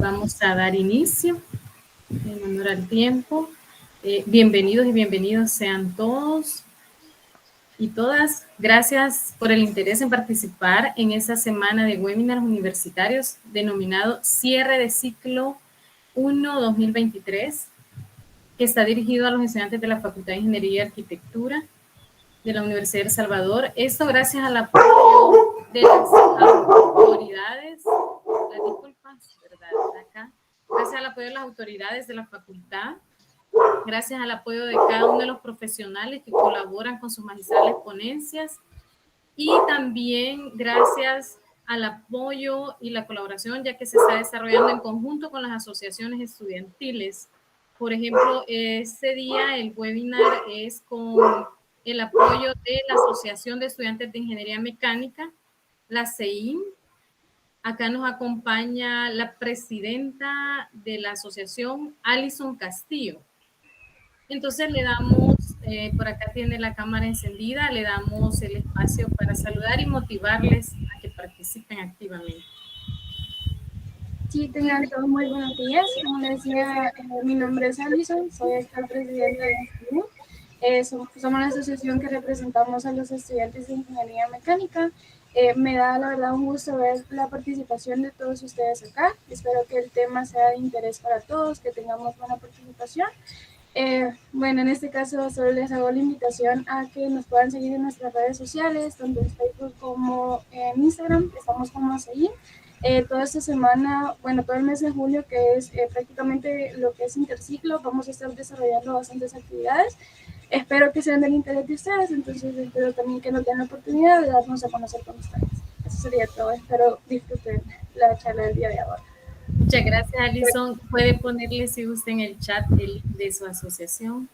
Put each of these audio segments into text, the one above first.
Vamos a dar inicio en honor al tiempo. Bienvenidos y bienvenidos sean todos y todas. Gracias por el interés en participar en esta semana de webinars universitarios denominado Cierre de Ciclo 1 2023, que está dirigido a los estudiantes de la Facultad de Ingeniería y Arquitectura de la Universidad de El Salvador. Esto gracias al apoyo de las autoridades, las disculpas, ¿verdad? Acá. Gracias al apoyo de las autoridades de la facultad, gracias al apoyo de cada uno de los profesionales que colaboran con sus magistrales ponencias y también gracias al apoyo y la colaboración ya que se está desarrollando en conjunto con las asociaciones estudiantiles. Por ejemplo, este día el webinar es con el apoyo de la Asociación de Estudiantes de Ingeniería Mecánica, la CEIM. Acá nos acompaña la presidenta de la asociación, Alison Castillo. Entonces le damos, por acá tiene la cámara encendida, le damos el espacio para saludar y motivarles a que participen activamente. Sí, tengan todos muy buenos días. Como les decía, mi nombre es Alison, soy actual presidenta de INGINU. Somos la asociación que representamos a los estudiantes de Ingeniería Mecánica. Me da la verdad un gusto ver la participación de todos ustedes acá. Espero que el tema sea de interés para todos, que tengamos buena participación. Bueno, en este caso solo les hago la invitación a que nos puedan seguir en nuestras redes sociales, tanto en Facebook como en Instagram. Estamos como seguir. Toda esta semana, bueno, todo el mes de julio, que es prácticamente lo que es interciclo, vamos a estar desarrollando bastantes actividades. Espero que sean del interés de ustedes, entonces espero también que nos den la oportunidad de darnos a conocer con ustedes. Eso sería todo. Espero disfruten la charla del día de ahora. Muchas gracias, Alison. Puede ponerle, si gusta, en el chat el link de su asociación.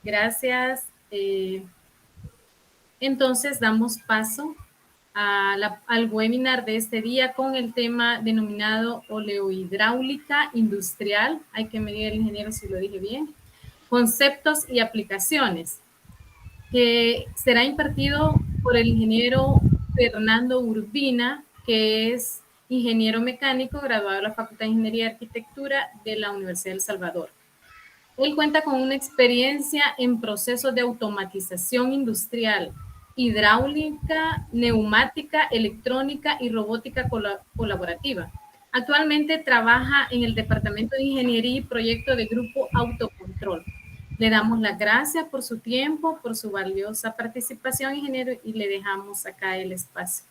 Gracias. Entonces, damos paso al webinar de este día con el tema denominado oleohidráulica industrial. Hay que medir el ingeniero si lo dije bien. Conceptos y aplicaciones, que será impartido por el ingeniero Fernando Urbina, que es ingeniero mecánico graduado de la Facultad de Ingeniería y Arquitectura de la Universidad de El Salvador. Él cuenta con una experiencia en procesos de automatización industrial, hidráulica, neumática, electrónica y robótica colaborativa. Actualmente trabaja en el Departamento de Ingeniería y Proyecto de Grupo Autocontrol. Le damos las gracias por su tiempo, por su valiosa participación, ingeniero, y le dejamos acá el espacio.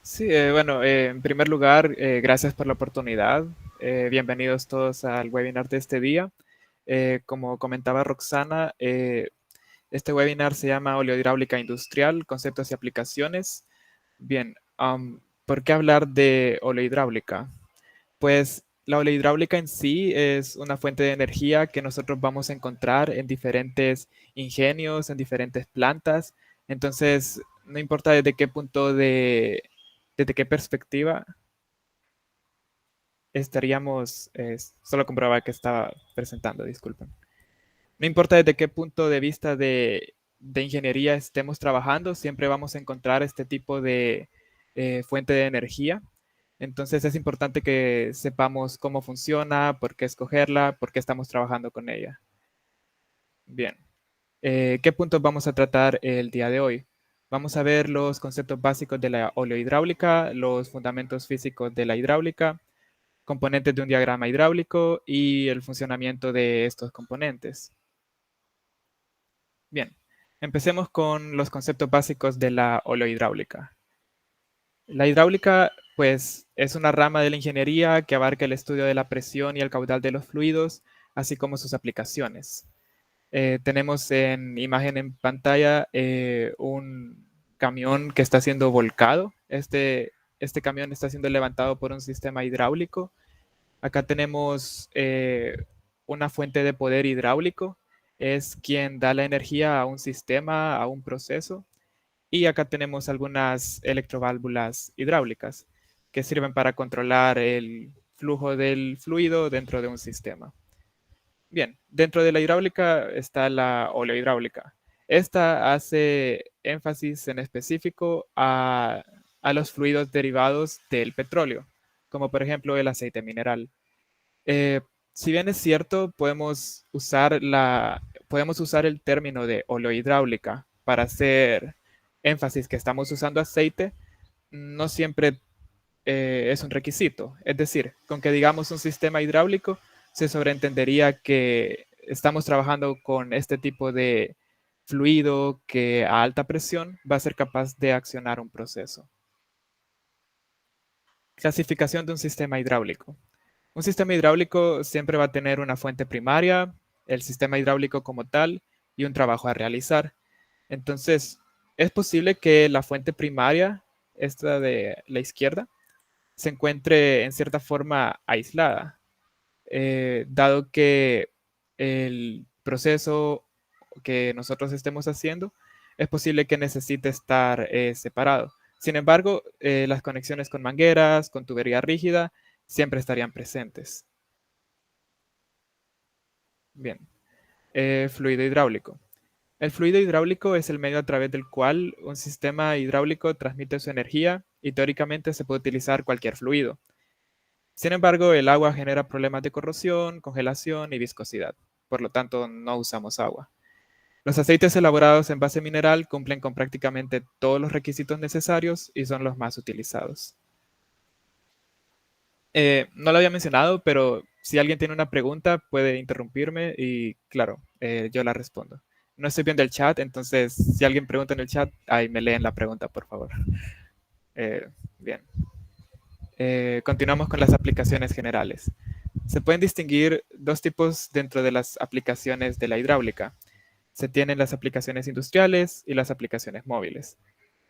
Sí, bueno, en primer lugar, gracias por la oportunidad. Bienvenidos todos al webinar de este día. Como comentaba Roxana, este webinar se llama Oleohidráulica Industrial, Conceptos y Aplicaciones. Bien, ¿por qué hablar de oleohidráulica? Pues la oleohidráulica en sí es una fuente de energía que nosotros vamos a encontrar en diferentes ingenios, en diferentes plantas. Entonces, no importa desde qué perspectiva estaríamos, solo comprobaba que estaba presentando, disculpen. No importa desde qué punto de vista de ingeniería estemos trabajando, siempre vamos a encontrar este tipo de fuente de energía. Entonces es importante que sepamos cómo funciona, por qué escogerla, por qué estamos trabajando con ella. Bien, ¿qué puntos vamos a tratar el día de hoy? Vamos a ver los conceptos básicos de la oleohidráulica, los fundamentos físicos de la hidráulica, componentes de un diagrama hidráulico y el funcionamiento de estos componentes. Bien, empecemos con los conceptos básicos de la oleohidráulica. La hidráulica, pues, es una rama de la ingeniería que abarca el estudio de la presión y el caudal de los fluidos, así como sus aplicaciones. Tenemos en imagen en pantalla un camión que está siendo volcado. Este camión está siendo levantado por un sistema hidráulico. Acá tenemos una fuente de poder hidráulico. Es quien da la energía a un sistema, a un proceso. Y acá tenemos algunas electroválvulas hidráulicas que sirven para controlar el flujo del fluido dentro de un sistema. Bien, dentro de la hidráulica está la oleohidráulica. Esta hace énfasis en específico a los fluidos derivados del petróleo. como por ejemplo el aceite mineral. Eh, si bien es cierto, podemos usar el término de holohidráulica para hacer énfasis que estamos usando aceite, no siempre es un requisito. Es decir, con que digamos un sistema hidráulico, se sobreentendería que estamos trabajando con este tipo de fluido que a alta presión va a ser capaz de accionar un proceso. Clasificación de un sistema hidráulico. Un sistema hidráulico siempre va a tener una fuente primaria, el sistema hidráulico como tal y un trabajo a realizar. Entonces, es posible que la fuente primaria, esta de la izquierda, se encuentre en cierta forma aislada, dado que el proceso que nosotros estemos haciendo es posible que necesite estar separado. Sin embargo, las conexiones con mangueras, con tubería rígida, siempre estarían presentes. Bien, fluido hidráulico. El fluido hidráulico es el medio a través del cual un sistema hidráulico transmite su energía y teóricamente se puede utilizar cualquier fluido. Sin embargo, el agua genera problemas de corrosión, congelación y viscosidad. Por lo tanto, no usamos agua. Los aceites elaborados en base mineral cumplen con prácticamente todos los requisitos necesarios y son los más utilizados. No lo había mencionado, pero si alguien tiene una pregunta puede interrumpirme y claro, yo la respondo. No estoy viendo el chat, entonces si alguien pregunta en el chat, ahí me leen la pregunta, por favor. Bien. Continuamos con las aplicaciones generales. Se pueden distinguir dos tipos dentro de las aplicaciones de la hidráulica. Se tienen las aplicaciones industriales y las aplicaciones móviles.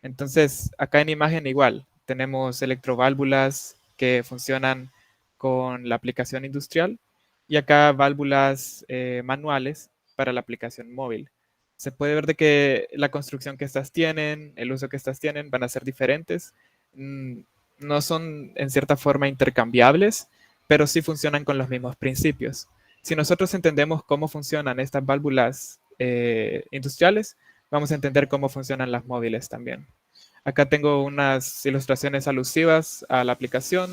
Entonces, acá en imagen igual, tenemos electroválvulas que funcionan con la aplicación industrial y acá válvulas manuales para la aplicación móvil. Se puede ver de que la construcción que estas tienen, el uso que estas tienen van a ser diferentes. No son en cierta forma intercambiables, pero sí funcionan con los mismos principios. Si nosotros entendemos cómo funcionan estas válvulas industriales, vamos a entender cómo funcionan las móviles también. Acá tengo unas ilustraciones alusivas a la aplicación.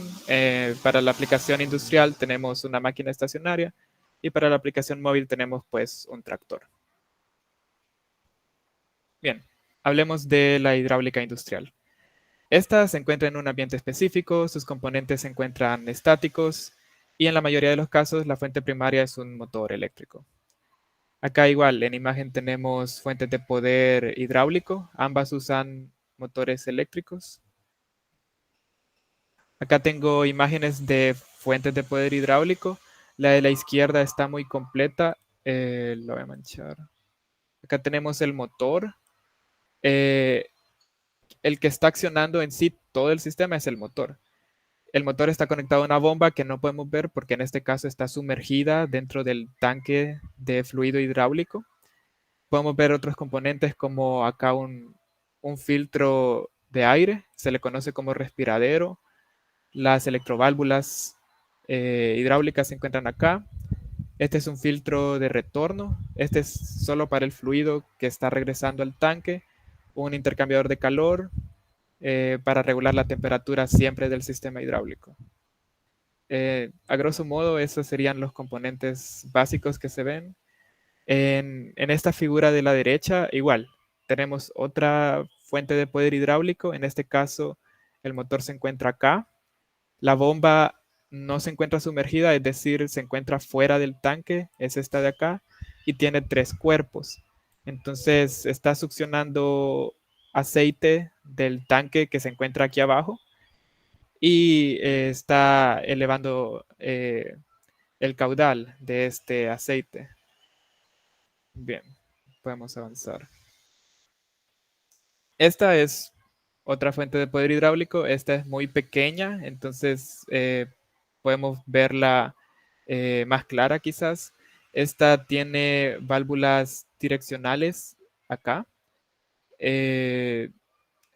Para la aplicación industrial tenemos una máquina estacionaria y para la aplicación móvil tenemos pues un tractor. Bien, hablemos de la hidráulica industrial. Esta se encuentra en un ambiente específico, sus componentes se encuentran estáticos y en la mayoría de los casos la fuente primaria es un motor eléctrico. Acá igual, en imagen tenemos fuentes de poder hidráulico, ambas usan motores eléctricos. Acá tengo imágenes de fuentes de poder hidráulico, la de la izquierda está muy completa, lo voy a manchar. Acá tenemos el motor, eh, el que está accionando en sí todo el sistema es el motor. El motor está conectado a una bomba que no podemos ver porque en este caso está sumergida dentro del tanque de fluido hidráulico. Podemos ver otros componentes como acá un filtro de aire, se le conoce como respiradero. Las electroválvulas hidráulicas se encuentran acá. Este es un filtro de retorno. Este es solo para el fluido que está regresando al tanque. Un intercambiador de calor para regular la temperatura siempre del sistema hidráulico. A grosso modo, esos serían los componentes básicos que se ven. En esta figura de la derecha, igual, tenemos otra fuente de poder hidráulico. En este caso, el motor se encuentra acá. La bomba no se encuentra sumergida, es decir, se encuentra fuera del tanque, es esta de acá, y tiene 3 cuerpos. Entonces está succionando aceite del tanque que se encuentra aquí abajo y está elevando el caudal de este aceite. Bien, podemos avanzar. Esta es otra fuente de poder hidráulico. Esta es muy pequeña, entonces podemos verla más clara quizás. Esta tiene válvulas direccionales acá.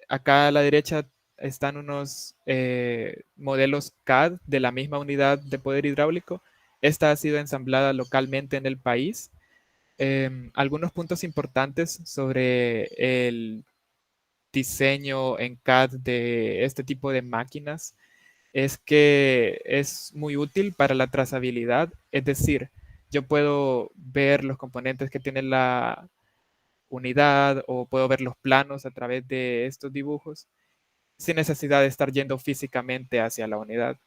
Acá a la derecha están unos modelos CAD de la misma unidad de poder hidráulico. Esta ha sido ensamblada localmente en el país. Algunos puntos importantes sobre el diseño en CAD de este tipo de máquinas es que es muy útil para la trazabilidad. Es decir, yo puedo ver los componentes que tiene la unidad o puedo ver los planos a través de estos dibujos sin necesidad de estar yendo físicamente hacia la unidad.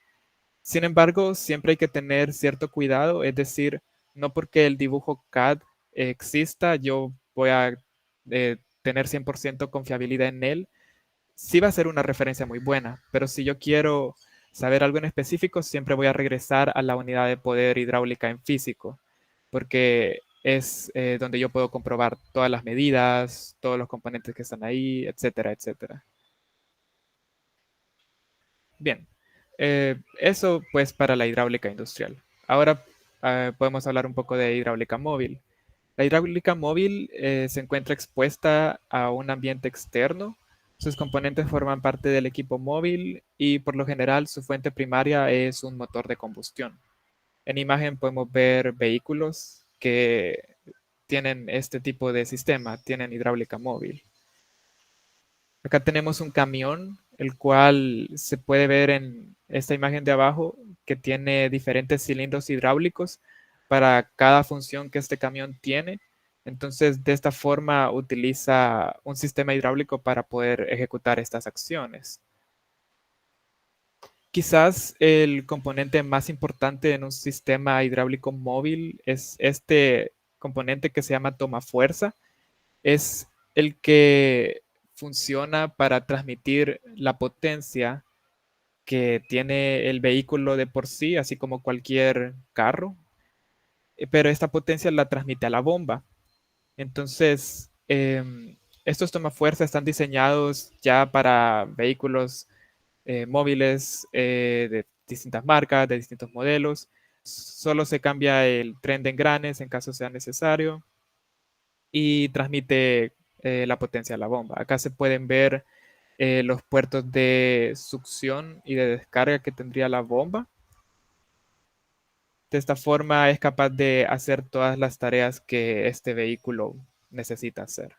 Sin embargo, siempre hay que tener cierto cuidado, es decir, no porque el dibujo CAD exista, yo voy a tener 100% confiabilidad en él. Sí va a ser una referencia muy buena, pero si yo quiero saber algo en específico, siempre voy a regresar a la unidad de poder hidráulica en físico, porque es donde yo puedo comprobar todas las medidas, todos los componentes que están ahí, etcétera, etcétera. Bien, eso pues para la hidráulica industrial. Ahora podemos hablar un poco de hidráulica móvil. La hidráulica móvil se encuentra expuesta a un ambiente externo. Sus componentes forman parte del equipo móvil y por lo general su fuente primaria es un motor de combustión. En imagen podemos ver vehículos que tienen este tipo de sistema, tienen hidráulica móvil. Acá tenemos un camión, el cual se puede ver en esta imagen de abajo, que tiene diferentes cilindros hidráulicos para cada función que este camión tiene. Entonces, de esta forma utiliza un sistema hidráulico para poder ejecutar estas acciones. Quizás el componente más importante en un sistema hidráulico móvil es este componente que se llama toma fuerza. Es el que funciona para transmitir la potencia que tiene el vehículo de por sí, así como cualquier carro, pero esta potencia la transmite a la bomba. Entonces, estos tomafuerza están diseñados ya para vehículos móviles de distintas marcas, de distintos modelos. Solo se cambia el tren de engranes en caso sea necesario y transmite la potencia a la bomba. Acá se pueden ver los puertos de succión y de descarga que tendría la bomba. De esta forma es capaz de hacer todas las tareas que este vehículo necesita hacer.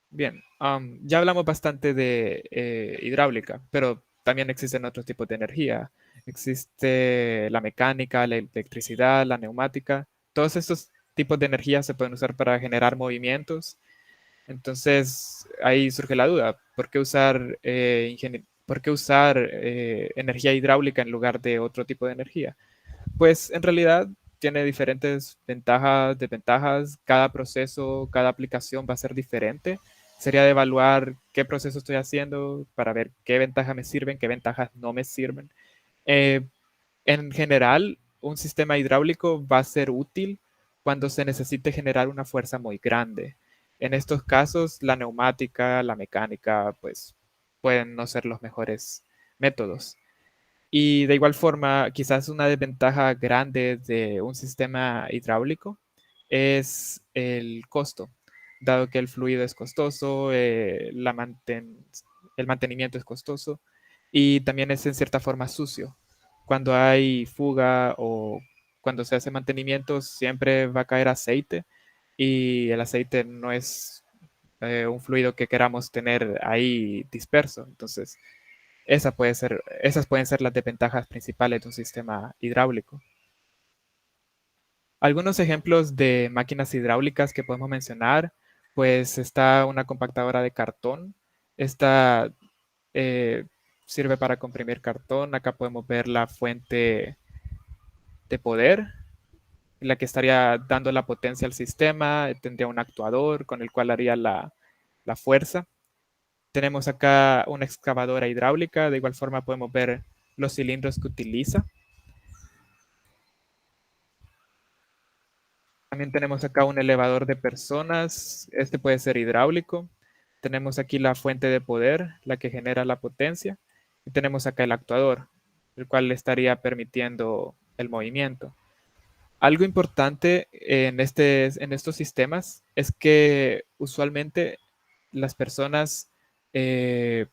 Bien, ya hablamos bastante de hidráulica, pero también existen otros tipos de energía. Existe la mecánica, la electricidad, la neumática. Todos estos tipos de energía se pueden usar para generar movimientos. Entonces ahí surge la duda, ¿por qué usar energía hidráulica en lugar de otro tipo de energía? Pues en realidad tiene diferentes ventajas, desventajas. Cada proceso, cada aplicación va a ser diferente. Sería de evaluar qué proceso estoy haciendo para ver qué ventajas me sirven, qué ventajas no me sirven. Eh, en general, un sistema hidráulico va a ser útil cuando se necesite generar una fuerza muy grande. En estos casos, la neumática, la mecánica, pues pueden no ser los mejores métodos. Y de igual forma, quizás una desventaja grande de un sistema hidráulico es el costo, dado que el fluido es costoso, el mantenimiento es costoso y también es en cierta forma sucio. Cuando hay fuga o cuando se hace mantenimiento, siempre va a caer aceite y el aceite no es un fluido que queramos tener ahí disperso. Entonces, esas pueden ser las desventajas principales de un sistema hidráulico. Algunos ejemplos de máquinas hidráulicas que podemos mencionar, pues está una compactadora de cartón. Esta eh, sirve para comprimir cartón. Acá podemos ver la fuente de poder, la que estaría dando la potencia al sistema. Tendría un actuador con el cual haría la fuerza. Tenemos acá una excavadora hidráulica, de igual forma podemos ver los cilindros que utiliza. También tenemos acá un elevador de personas, este puede ser hidráulico. Tenemos aquí la fuente de poder, la que genera la potencia. Y tenemos acá el actuador, el cual le estaría permitiendo el movimiento. Algo importante en estos sistemas es que usualmente las personas eh,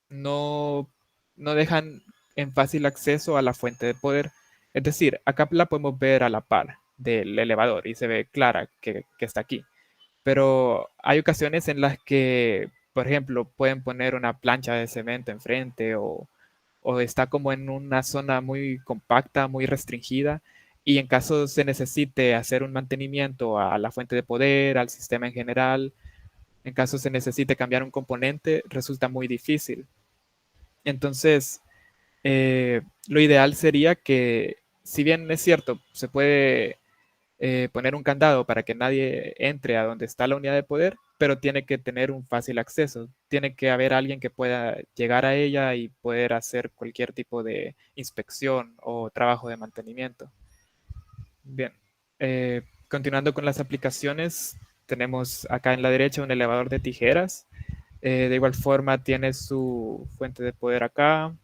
no, no dejan en fácil acceso a la fuente de poder. Es decir, acá la podemos ver a la par del elevador y se ve clara que está aquí. Pero hay ocasiones en las que por ejemplo, pueden poner una plancha de cemento enfrente o está como en una zona muy compacta, muy restringida, y en caso se necesite hacer un mantenimiento a la fuente de poder, al sistema en general, en caso se necesite cambiar un componente, resulta muy difícil. Entonces, lo ideal sería que, si bien es cierto, se puede poner un candado para que nadie entre a donde está la unidad de poder, pero tiene que tener un fácil acceso. Tiene que haber alguien que pueda llegar a ella y poder hacer cualquier tipo de inspección o trabajo de mantenimiento. Bien, continuando con las aplicaciones, tenemos acá en la derecha un elevador de tijeras. De igual forma tiene su fuente de poder acá,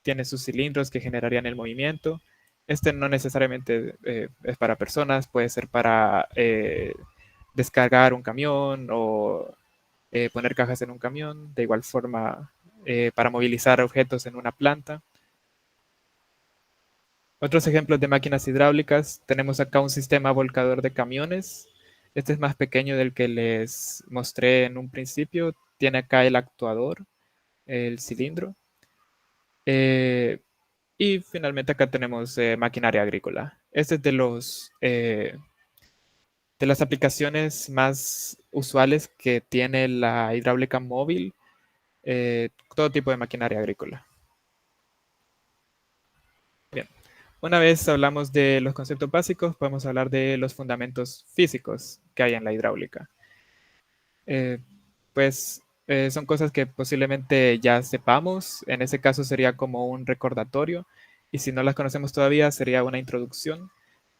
tiene sus cilindros que generarían el movimiento. Este no necesariamente es para personas, puede ser para descargar un camión o poner cajas en un camión, de igual forma para movilizar objetos en una planta. Otros ejemplos de máquinas hidráulicas, tenemos acá un sistema volcador de camiones. Este es más pequeño del que les mostré en un principio. Tiene acá el actuador, el cilindro. Eh, y finalmente acá tenemos maquinaria agrícola. Este es de las aplicaciones más usuales que tiene la hidráulica móvil, todo tipo de maquinaria agrícola. Bien, una vez hablamos de los conceptos básicos, podemos hablar de los fundamentos físicos que hay en la hidráulica. Eh, pues son cosas que posiblemente ya sepamos. En ese caso sería como un recordatorio. Y si no las conocemos todavía, sería una introducción.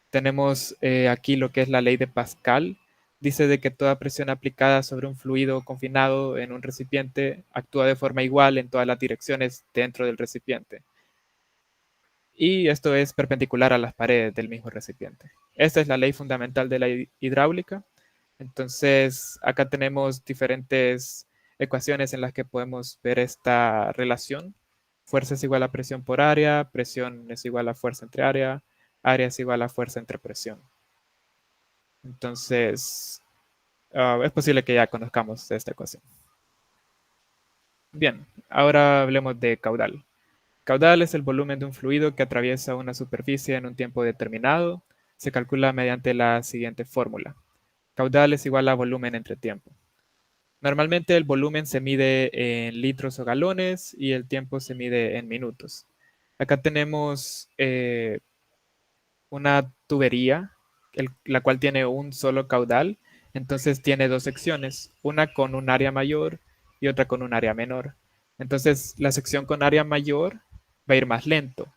Tenemos aquí lo que es la ley de Pascal. Dice de que toda presión aplicada sobre un fluido confinado en un recipiente actúa de forma igual en todas las direcciones dentro del recipiente. Y esto es perpendicular a las paredes del mismo recipiente. Esta es la ley fundamental de la hidráulica. Entonces, acá tenemos diferentes ecuaciones en las que podemos ver esta relación. Fuerza es igual a presión por área, presión es igual a fuerza entre área es igual a fuerza entre presión. Entonces, es posible que ya conozcamos esta ecuación. Bien, ahora hablemos de caudal. Caudal es el volumen de un fluido que atraviesa una superficie en un tiempo determinado. Se calcula mediante la siguiente fórmula. Caudal es igual a volumen entre tiempo. Normalmente el volumen se mide en litros o galones y el tiempo se mide en minutos. Acá tenemos una tubería, la cual tiene un solo caudal, entonces tiene dos secciones, una con un área mayor y otra con un área menor. Entonces la sección con área mayor va a ir más lento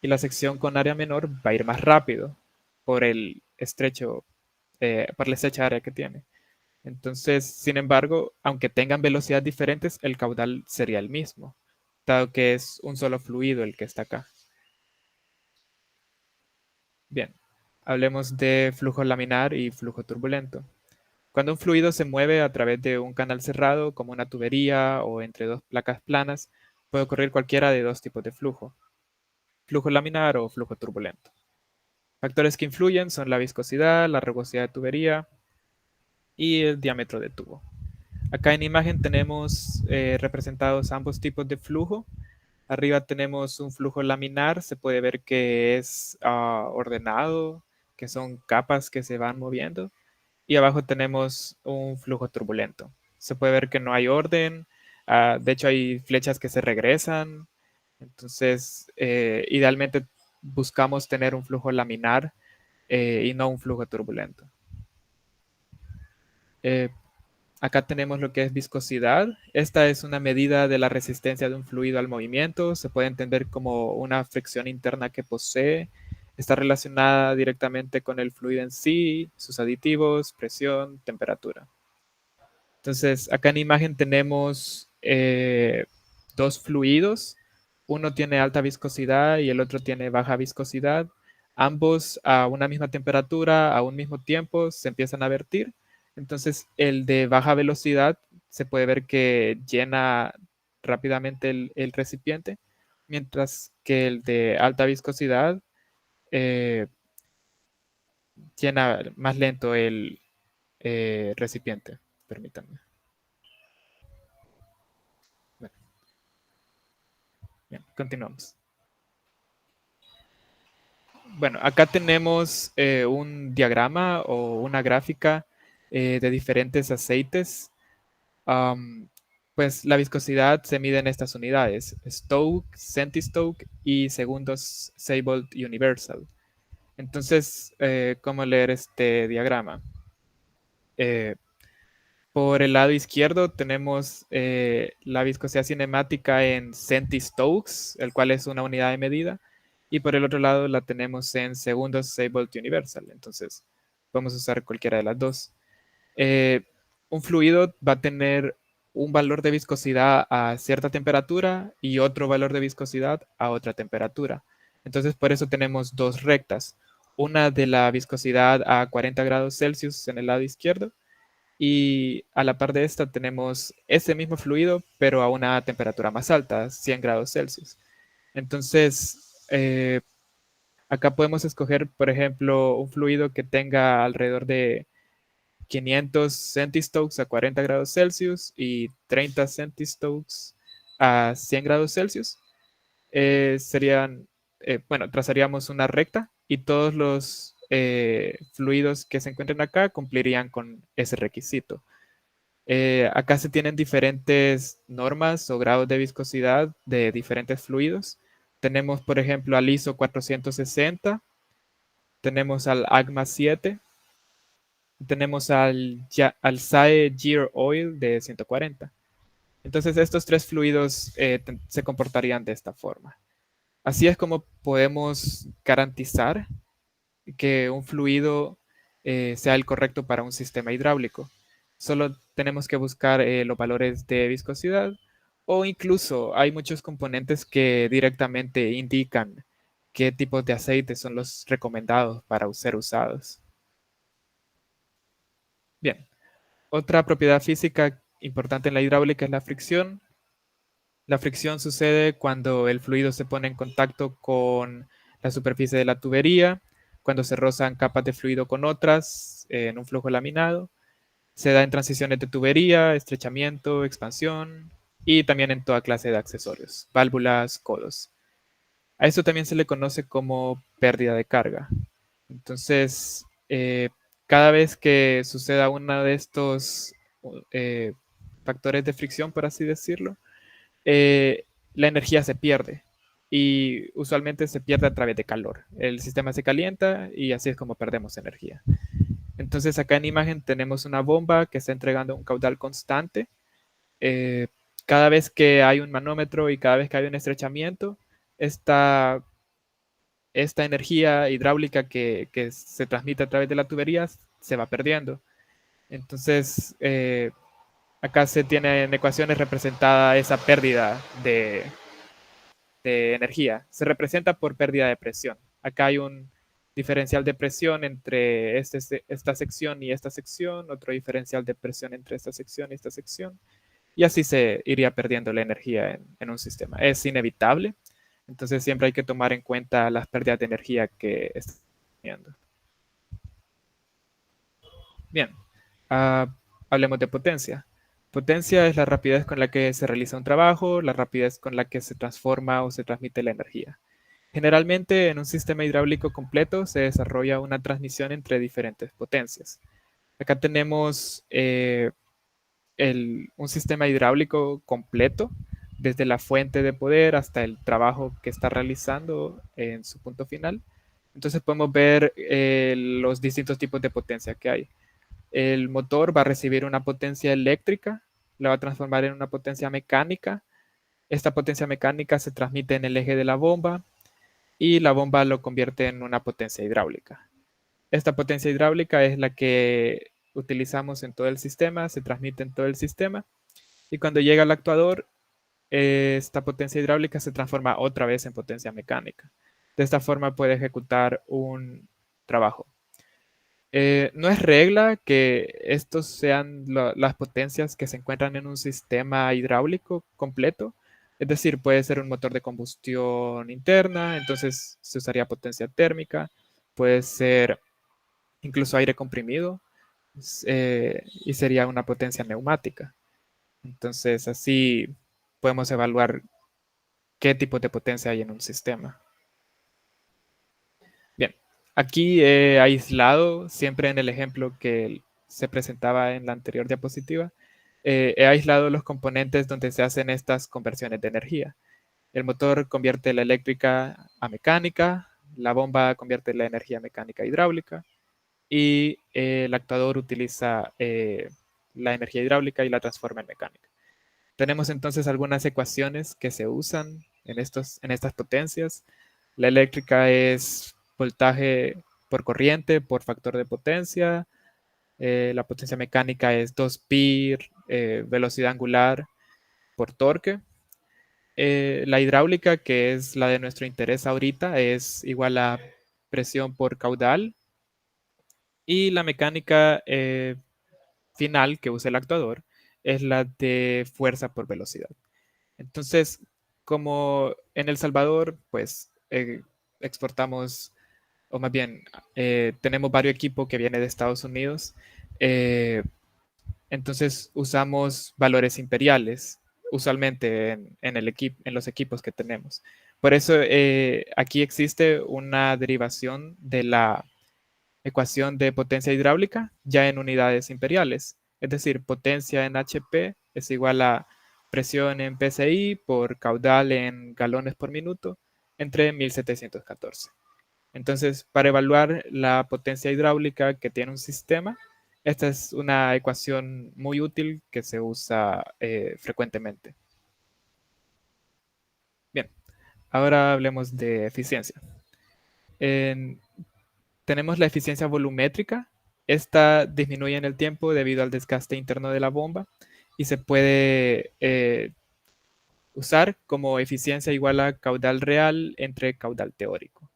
y la sección con área menor va a ir más rápido por el estrecho, por la estrecha área que tiene. Entonces, sin embargo, aunque tengan velocidades diferentes, el caudal sería el mismo, dado que es un solo fluido el que está acá. Bien, hablemos de flujo laminar y flujo turbulento. Cuando un fluido se mueve a través de un canal cerrado, como una tubería o entre dos placas planas, puede ocurrir cualquiera de dos tipos de flujo: flujo laminar o flujo turbulento. Factores que influyen son la viscosidad, la rugosidad de tubería y el diámetro de tubo. Acá en imagen tenemos representados ambos tipos de flujo. Arriba tenemos un flujo laminar, se puede ver que es ordenado, que son capas que se van moviendo. Y abajo tenemos un flujo turbulento. Se puede ver que no hay orden, de hecho hay flechas que se regresan. Entonces, idealmente buscamos tener un flujo laminar y no un flujo turbulento. Eh, Acá tenemos lo que es viscosidad. Esta es una medida de la resistencia de un fluido al movimiento. Se puede entender como una fricción interna que posee. Está relacionada directamente con el fluido en sí, sus aditivos, presión, temperatura. Entonces, acá en imagen tenemos dos fluidos. Uno tiene alta viscosidad y el otro tiene baja viscosidad. Ambos a una misma temperatura, a un mismo tiempo, se empiezan a vertir. Entonces, el de baja velocidad se puede ver que llena rápidamente el recipiente, mientras que el de alta viscosidad eh, llena más lento el recipiente. Permítanme. Bien, continuamos. Bueno, acá tenemos un diagrama o una gráfica de diferentes aceites. Am, pues la viscosidad se mide en estas unidades: Stoke, Centistoke y segundos Seibold Universal. Entonces, ¿cómo leer este diagrama? Eh, por el lado izquierdo tenemos la viscosidad cinemática en centistokes, el cual es una unidad de medida, y por el otro lado la tenemos en segundos Seibold Universal. Entonces, vamos a usar cualquiera de las dos. Eh, un fluido va a tener un valor de viscosidad a cierta temperatura y otro valor de viscosidad a otra temperatura. Entonces, por eso tenemos dos rectas. Una de la viscosidad a 40 grados Celsius en el lado izquierdo, y a la par de esta tenemos ese mismo fluido, pero a una temperatura más alta, 100 grados Celsius. Entonces, acá podemos escoger, por ejemplo, un fluido que tenga alrededor de 500 centistokes a 40 grados Celsius y 30 centistokes a 100 grados Celsius. Bueno, trazaríamos una recta y todos los fluidos que se encuentren acá cumplirían con ese requisito. Acá se tienen diferentes normas o grados de viscosidad de diferentes fluidos. Tenemos, por ejemplo, al ISO 460, tenemos al AGMA 7, tenemos al SAE Gear Oil de 140. Entonces, estos tres fluidos se comportarían de esta forma. Así es como podemos garantizar que un fluido sea el correcto para un sistema hidráulico. Solo tenemos que buscar los valores de viscosidad, o incluso hay muchos componentes que directamente indican qué tipos de aceites son los recomendados para ser usados. Bien, otra propiedad física importante en la hidráulica es la fricción. La fricción sucede cuando el fluido se pone en contacto con la superficie de la tubería, cuando se rozan capas de fluido con otras en un flujo laminado. Se da en transiciones de tubería, estrechamiento, expansión y también en toda clase de accesorios, válvulas, codos. A esto también se le conoce como pérdida de carga. Entonces, cada vez que suceda uno de estos eh, factores de fricción, por así decirlo, eh, la energía se pierde y usualmente se pierde a través de calor. El sistema se calienta y así es como perdemos energía. Entonces acá en imagen tenemos una bomba que está entregando un caudal constante. Eh, Cada vez que hay un manómetro y cada vez que hay un estrechamiento, esta, esta energía hidráulica que se transmite a través de la tubería se va perdiendo. Entonces, acá se tiene en ecuaciones representada esa pérdida de energía. Se representa por pérdida de presión. Acá hay un diferencial de presión entre esta sección y esta sección, otro diferencial de presión entre esta sección y esta sección, y así se iría perdiendo la energía en un sistema. Es inevitable, entonces siempre hay que tomar en cuenta las pérdidas de energía que están teniendo. Bien, hablemos de potencia. Potencia es la rapidez con la que se realiza un trabajo, la rapidez con la que se transforma o se transmite la energía. Generalmente, en un sistema hidráulico completo se desarrolla una transmisión entre diferentes potencias. Acá tenemos un sistema hidráulico completo, desde la fuente de poder hasta el trabajo que está realizando en su punto final. Entonces podemos ver los distintos tipos de potencia que hay. El motor va a recibir una potencia eléctrica, la va a transformar en una potencia mecánica. Esta potencia mecánica se transmite en el eje de la bomba y la bomba lo convierte en una potencia hidráulica. Esta potencia hidráulica es la que utilizamos en todo el sistema, se transmite en todo el sistema, y cuando llega al actuador, esta potencia hidráulica se transforma otra vez en potencia mecánica. De esta forma puede ejecutar un trabajo. No es regla que estos sean las potencias que se encuentran en un sistema hidráulico completo. Es decir, puede ser un motor de combustión interna, entonces se usaría potencia térmica. Puede ser incluso aire comprimido, y sería una potencia neumática. Entonces así podemos evaluar qué tipo de potencia hay en un sistema. Bien, aquí he aislado, siempre en el ejemplo que se presentaba en la anterior diapositiva, he aislado los componentes donde se hacen estas conversiones de energía. El motor convierte la eléctrica a mecánica, la bomba convierte la energía mecánica a hidráulica y el actuador utiliza la energía hidráulica y la transforma en mecánica. Tenemos entonces algunas ecuaciones que se usan en estas potencias. La eléctrica es voltaje por corriente por factor de potencia. La potencia mecánica es 2pi velocidad angular por torque. La hidráulica, que es la de nuestro interés ahorita, es igual a presión por caudal. Y la mecánica final que usa el actuador es la de fuerza por velocidad. Entonces, como en El Salvador, pues exportamos, o más bien, tenemos varios equipos que vienen de Estados Unidos, entonces usamos valores imperiales, usualmente en los equipos que tenemos. Por eso aquí existe una derivación de la ecuación de potencia hidráulica ya en unidades imperiales. Es decir, potencia en HP es igual a presión en PSI por caudal en galones por minuto entre 1714. Entonces, para evaluar la potencia hidráulica que tiene un sistema, esta es una ecuación muy útil que se usa frecuentemente. Bien, ahora hablemos de eficiencia. Tenemos la eficiencia volumétrica. Esta disminuye en el tiempo debido al desgaste interno de la bomba y se puede usar como eficiencia igual a caudal real entre caudal teórico.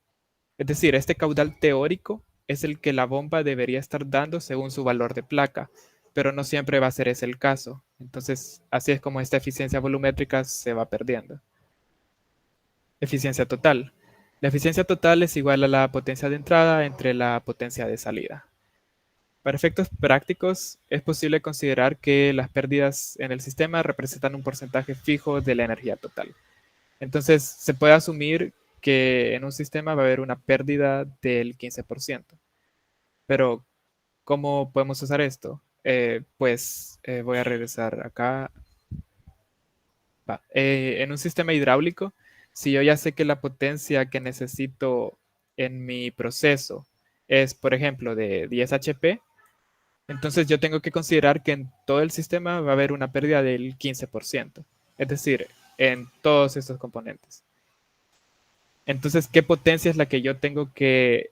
Es decir, este caudal teórico es el que la bomba debería estar dando según su valor de placa, pero no siempre va a ser ese el caso. Entonces, así es como esta eficiencia volumétrica se va perdiendo. Eficiencia total. La eficiencia total es igual a la potencia de entrada entre la potencia de salida. Para efectos prácticos, es posible considerar que las pérdidas en el sistema representan un porcentaje fijo de la energía total. Entonces, se puede asumir que en un sistema va a haber una pérdida del 15%. Pero, ¿cómo podemos usar esto? Voy a regresar acá. En un sistema hidráulico, si yo ya sé que la potencia que necesito en mi proceso es, por ejemplo, de 10 HP, entonces yo tengo que considerar que en todo el sistema va a haber una pérdida del 15%, es decir, en todos estos componentes. Entonces, ¿qué potencia es la que yo tengo que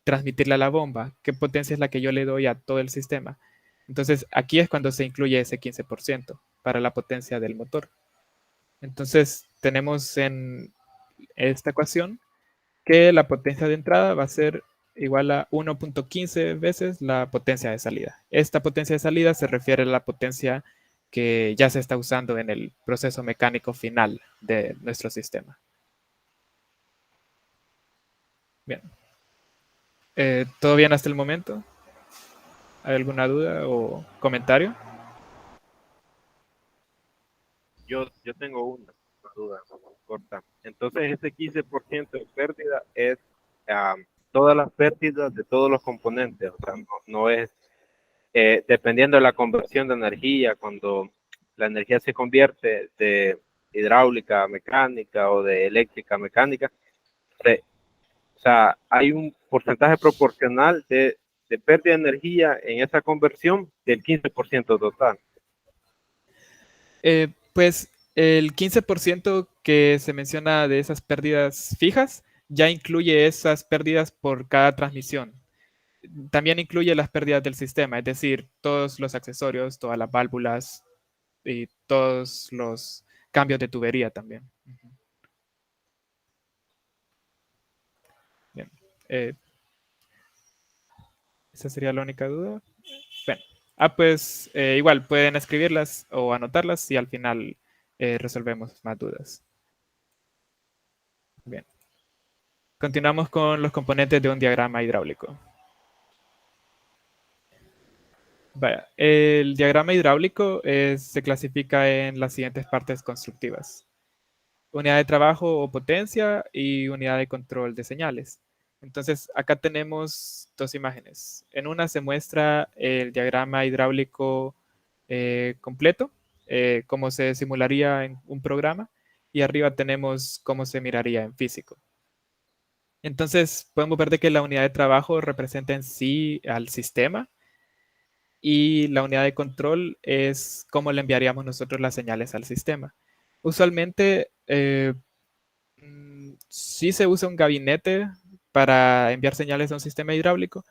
transmitirle a la bomba? ¿Qué potencia es la que yo le doy a todo el sistema? Entonces, aquí es cuando se incluye ese 15% para la potencia del motor. Entonces, tenemos en esta ecuación que la potencia de entrada va a ser igual a 1.15 veces la potencia de salida. Esta potencia de salida se refiere a la potencia que ya se está usando en el proceso mecánico final de nuestro sistema. Bien. ¿Todo bien hasta el momento? ¿Hay alguna duda o comentario? Yo tengo una duda corta. Entonces, ese 15% de pérdida es todas las pérdidas de todos los componentes. O sea, no es dependiendo de la conversión de energía, cuando la energía se convierte de hidráulica a mecánica o de eléctrica a mecánica, o sea, hay un porcentaje proporcional de pérdida de energía en esa conversión del 15% total. Pues el 15% que se menciona de esas pérdidas fijas ya incluye esas pérdidas por cada transmisión. También incluye las pérdidas del sistema, es decir, todos los accesorios, todas las válvulas y todos los cambios de tubería también. Bien. Esa sería la única duda. Bueno. Pues igual pueden escribirlas o anotarlas y al final resolvemos más dudas. Bien. Continuamos con los componentes de un diagrama hidráulico. Vaya, el diagrama hidráulico se clasifica en las siguientes partes constructivas. unidad de trabajo o potencia y unidad de control de señales. Entonces, acá tenemos dos imágenes. En una se muestra el diagrama hidráulico completo, cómo se simularía en un programa, y arriba tenemos cómo se miraría en físico. Entonces, podemos ver de que la unidad de trabajo representa en sí al sistema y la unidad de control es cómo le enviaríamos nosotros las señales al sistema. Usualmente, sí se usa un gabinete para enviar señales a un sistema hidráulico,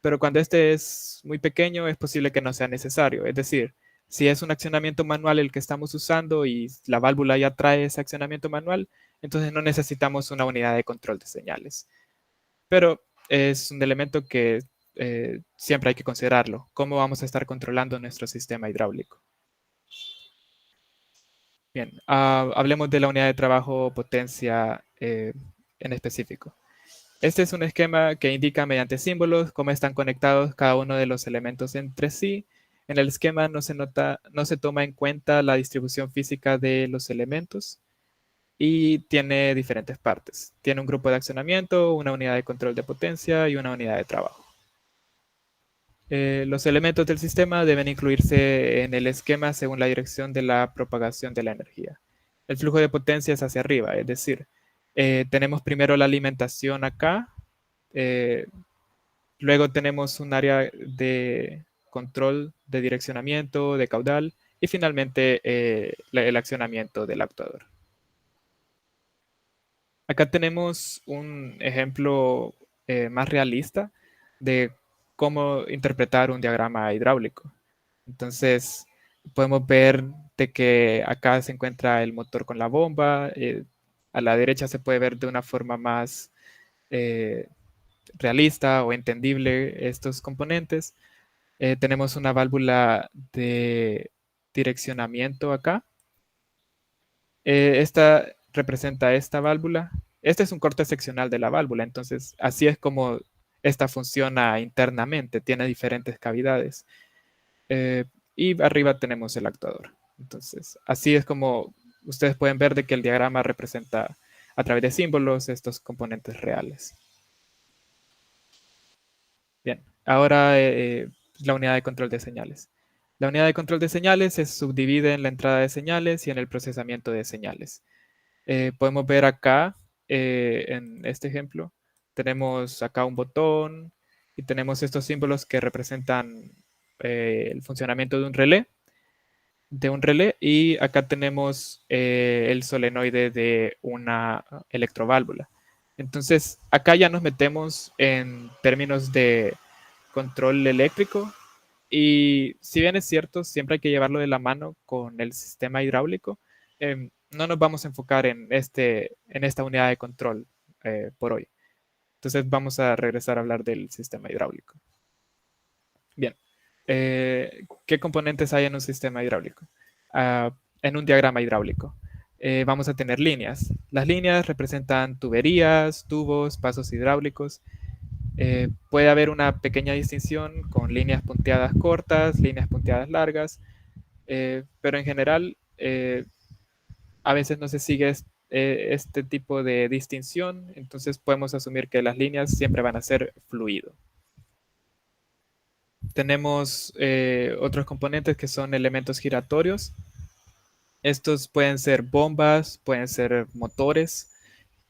pero cuando este es muy pequeño es posible que no sea necesario. Es decir, si es un accionamiento manual el que estamos usando y la válvula ya trae ese accionamiento manual, entonces no necesitamos una unidad de control de señales. Pero es un elemento que siempre hay que considerarlo. ¿Cómo vamos a estar controlando nuestro sistema hidráulico? Bien, hablemos de la unidad de trabajo potencia en específico. Este es un esquema que indica mediante símbolos cómo están conectados cada uno de los elementos entre sí. En el esquema no se toma en cuenta la distribución física de los elementos y tiene diferentes partes. Tiene un grupo de accionamiento, una unidad de control de potencia y una unidad de trabajo. Los elementos del sistema deben incluirse en el esquema según la dirección de la propagación de la energía. El flujo de potencia es hacia arriba, es decir, tenemos primero la alimentación acá, luego tenemos un área de control de direccionamiento, de caudal y finalmente el accionamiento del actuador. Acá tenemos un ejemplo más realista de cómo interpretar un diagrama hidráulico. Entonces, podemos ver de que acá se encuentra el motor con la bomba. A la derecha se puede ver de una forma más realista o entendible estos componentes. Tenemos una válvula de direccionamiento acá. Esta representa esta válvula. Este es un corte seccional de la válvula, entonces así es como esta funciona internamente, tiene diferentes cavidades. Y arriba tenemos el actuador. Entonces, así es como ustedes pueden ver de que el diagrama representa a través de símbolos estos componentes reales. Bien, ahora la unidad de control de señales. La unidad de control de señales se subdivide en la entrada de señales y en el procesamiento de señales. Podemos ver acá, en este ejemplo, tenemos acá un botón y tenemos estos símbolos que representan el funcionamiento de un relé, y acá tenemos el solenoide de una electroválvula. Entonces, acá ya nos metemos en términos de control eléctrico y si bien es cierto, siempre hay que llevarlo de la mano con el sistema hidráulico, no nos vamos a enfocar en esta unidad de control por hoy. Entonces vamos a regresar a hablar del sistema hidráulico. Bien, ¿qué componentes hay en un sistema hidráulico? En un diagrama hidráulico. Vamos a tener líneas. Las líneas representan tuberías, tubos, pasos hidráulicos. Puede haber una pequeña distinción con líneas punteadas cortas, líneas punteadas largas, pero en general a veces no se sigue este tipo de distinción, entonces podemos asumir que las líneas siempre van a ser fluido. Tenemos otros componentes que son elementos giratorios. Estos pueden ser bombas, pueden ser motores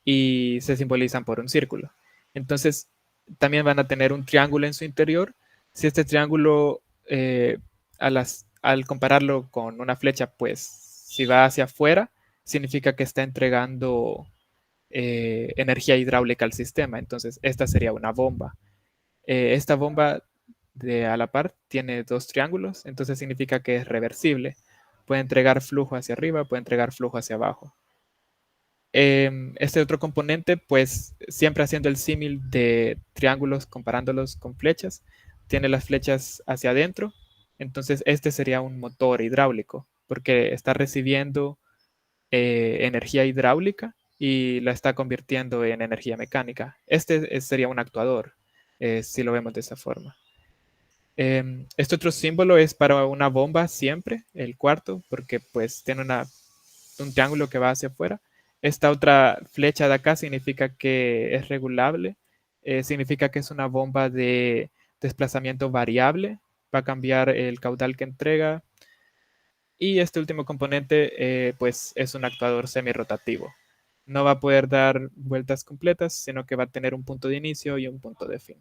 y se simbolizan por un círculo. Entonces, también van a tener un triángulo en su interior. Si este triángulo, al compararlo con una flecha, pues si va hacia afuera, significa que está entregando energía hidráulica al sistema. Entonces, esta sería una bomba. Esta bomba a la par tiene dos triángulos, entonces significa que es reversible. Puede entregar flujo hacia arriba, puede entregar flujo hacia abajo. Este otro componente, pues siempre haciendo el símil de triángulos, comparándolos con flechas, tiene las flechas hacia adentro, entonces este sería un motor hidráulico, porque está recibiendo energía hidráulica y la está convirtiendo en energía mecánica. Este sería un actuador, si lo vemos de esa forma. Este otro símbolo es para una bomba siempre, el cuarto, porque pues tiene un triángulo que va hacia afuera. Esta otra flecha de acá significa que es regulable, significa que es una bomba de desplazamiento variable, va a cambiar el caudal que entrega. Y este último componente pues es un actuador semirrotativo. No va a poder dar vueltas completas, sino que va a tener un punto de inicio y un punto de fin.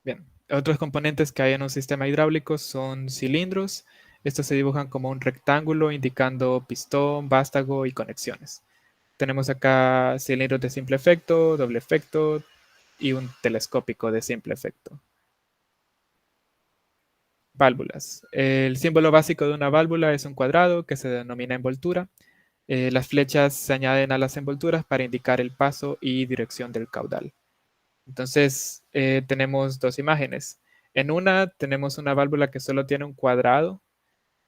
Bien, otros componentes que hay en un sistema hidráulico son cilindros. Estos se dibujan como un rectángulo indicando pistón, vástago y conexiones. Tenemos acá cilindros de simple efecto, doble efecto y un telescópico de simple efecto. Válvulas. El símbolo básico de una válvula es un cuadrado que se denomina envoltura. Las flechas se añaden a las envolturas para indicar el paso y dirección del caudal. Entonces, tenemos dos imágenes. En una tenemos una válvula que solo tiene un cuadrado.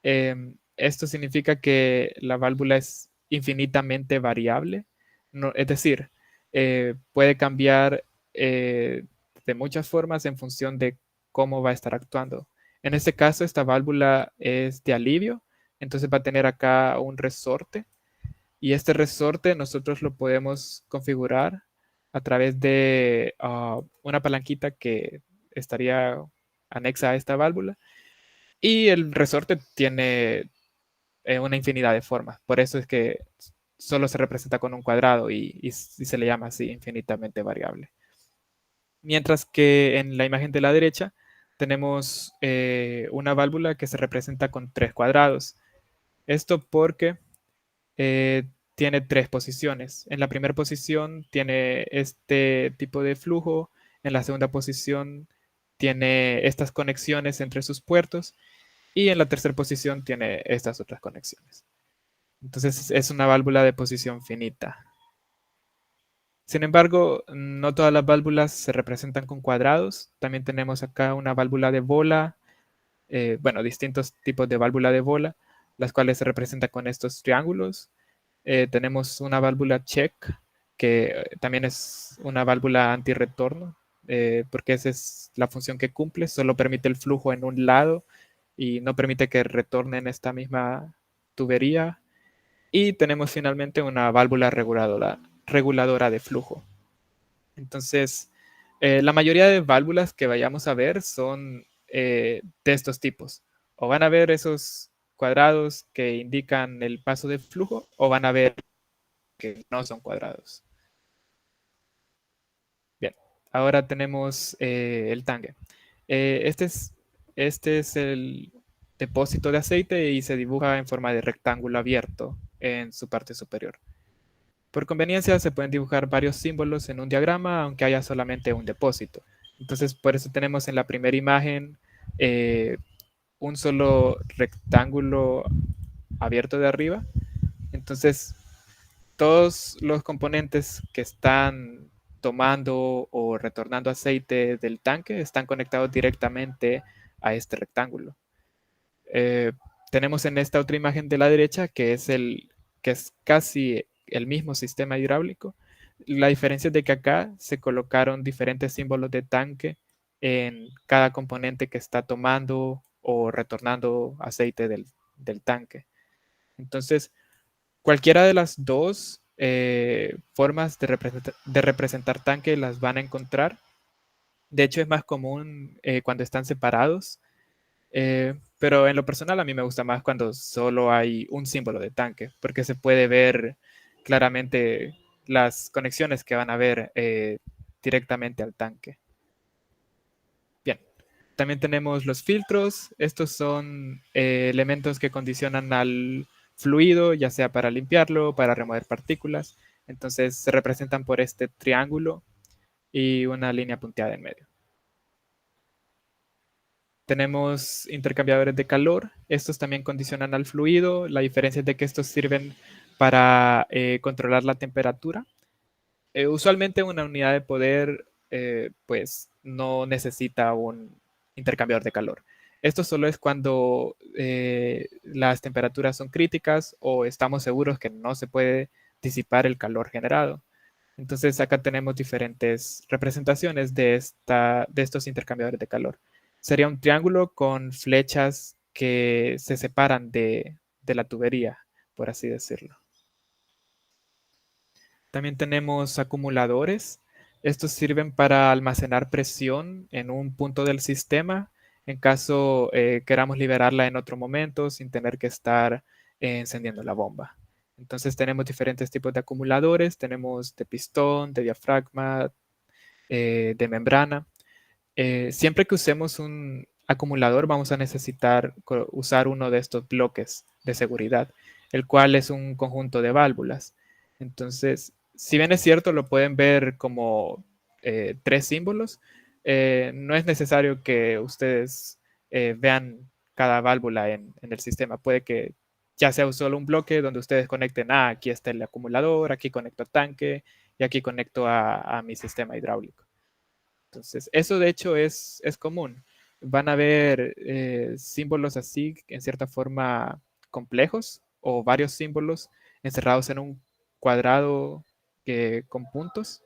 Esto significa que la válvula es infinitamente variable. No, es decir, puede cambiar de muchas formas en función de cómo va a estar actuando. En este caso, esta válvula es de alivio, entonces va a tener acá un resorte y este resorte nosotros lo podemos configurar a través de una palanquita que estaría anexa a esta válvula. Y el resorte tiene una infinidad de formas. Por eso es que solo se representa con un cuadrado y se le llama así infinitamente variable. Mientras que en la imagen de la derecha tenemos una válvula que se representa con 3 cuadrados. Esto porque tiene 3 posiciones. En la primera posición tiene este tipo de flujo, en la segunda posición tiene estas conexiones entre sus puertos y en la tercera posición tiene estas otras conexiones. Entonces es una válvula de posición finita. Sin embargo, no todas las válvulas se representan con cuadrados. También tenemos acá una válvula de bola, bueno, distintos tipos de válvula de bola, las cuales se representan con estos triángulos. Tenemos una válvula check, que también es una válvula antirretorno, porque esa es la función que cumple, solo permite el flujo en un lado y no permite que retorne en esta misma tubería. Y tenemos finalmente una válvula reguladora de flujo. Entonces, la mayoría de válvulas que vayamos a ver son de estos tipos. O van a ver esos cuadrados que indican el paso de flujo, o van a ver que no son cuadrados. Bien, ahora tenemos el tanque. Este es el depósito de aceite y se dibuja en forma de rectángulo abierto en su parte superior. Por conveniencia se pueden dibujar varios símbolos en un diagrama, aunque haya solamente un depósito. Entonces, por eso tenemos en la primera imagen un solo rectángulo abierto de arriba. Entonces, todos los componentes que están tomando o retornando aceite del tanque están conectados directamente a este rectángulo. Tenemos en esta otra imagen de la derecha que es casi el mismo sistema hidráulico. La diferencia es de que acá se colocaron diferentes símbolos de tanque en cada componente que está tomando o retornando aceite del tanque. Entonces, cualquiera de las dos formas de representar tanque las van a encontrar. De hecho, es más común cuando están separados. Pero en lo personal a mí me gusta más cuando solo hay un símbolo de tanque, porque se puede ver claramente las conexiones que van a ver directamente al tanque. Bien, también tenemos los filtros. Estos son elementos que condicionan al fluido, ya sea para limpiarlo, para remover partículas. Entonces se representan por este triángulo y una línea punteada en medio. Tenemos intercambiadores de calor. Estos también condicionan al fluido. La diferencia es de que estos sirven para controlar la temperatura. Usualmente una unidad de poder pues no necesita un intercambiador de calor. Esto solo es cuando las temperaturas son críticas o estamos seguros que no se puede disipar el calor generado. Entonces acá tenemos diferentes representaciones de estos intercambiadores de calor. Sería un triángulo con flechas que se separan de la tubería. por así decirlo. También tenemos acumuladores. Estos sirven para almacenar presión en un punto del sistema en caso queramos liberarla en otro momento sin tener que estar encendiendo la bomba. Entonces tenemos diferentes tipos de acumuladores. Tenemos de pistón, de diafragma, de membrana. Siempre que usemos un acumulador vamos a necesitar usar uno de estos bloques de seguridad, el cual es un conjunto de válvulas. Entonces, si bien es cierto, lo pueden ver como 3 símbolos, no es necesario que ustedes vean cada válvula en el sistema. Puede que ya sea solo un bloque donde ustedes conecten, aquí está el acumulador, aquí conecto a tanque y aquí conecto a mi sistema hidráulico. Entonces, eso de hecho es común. Van a ver símbolos así, en cierta forma complejos, o varios símbolos encerrados en un cuadrado con puntos,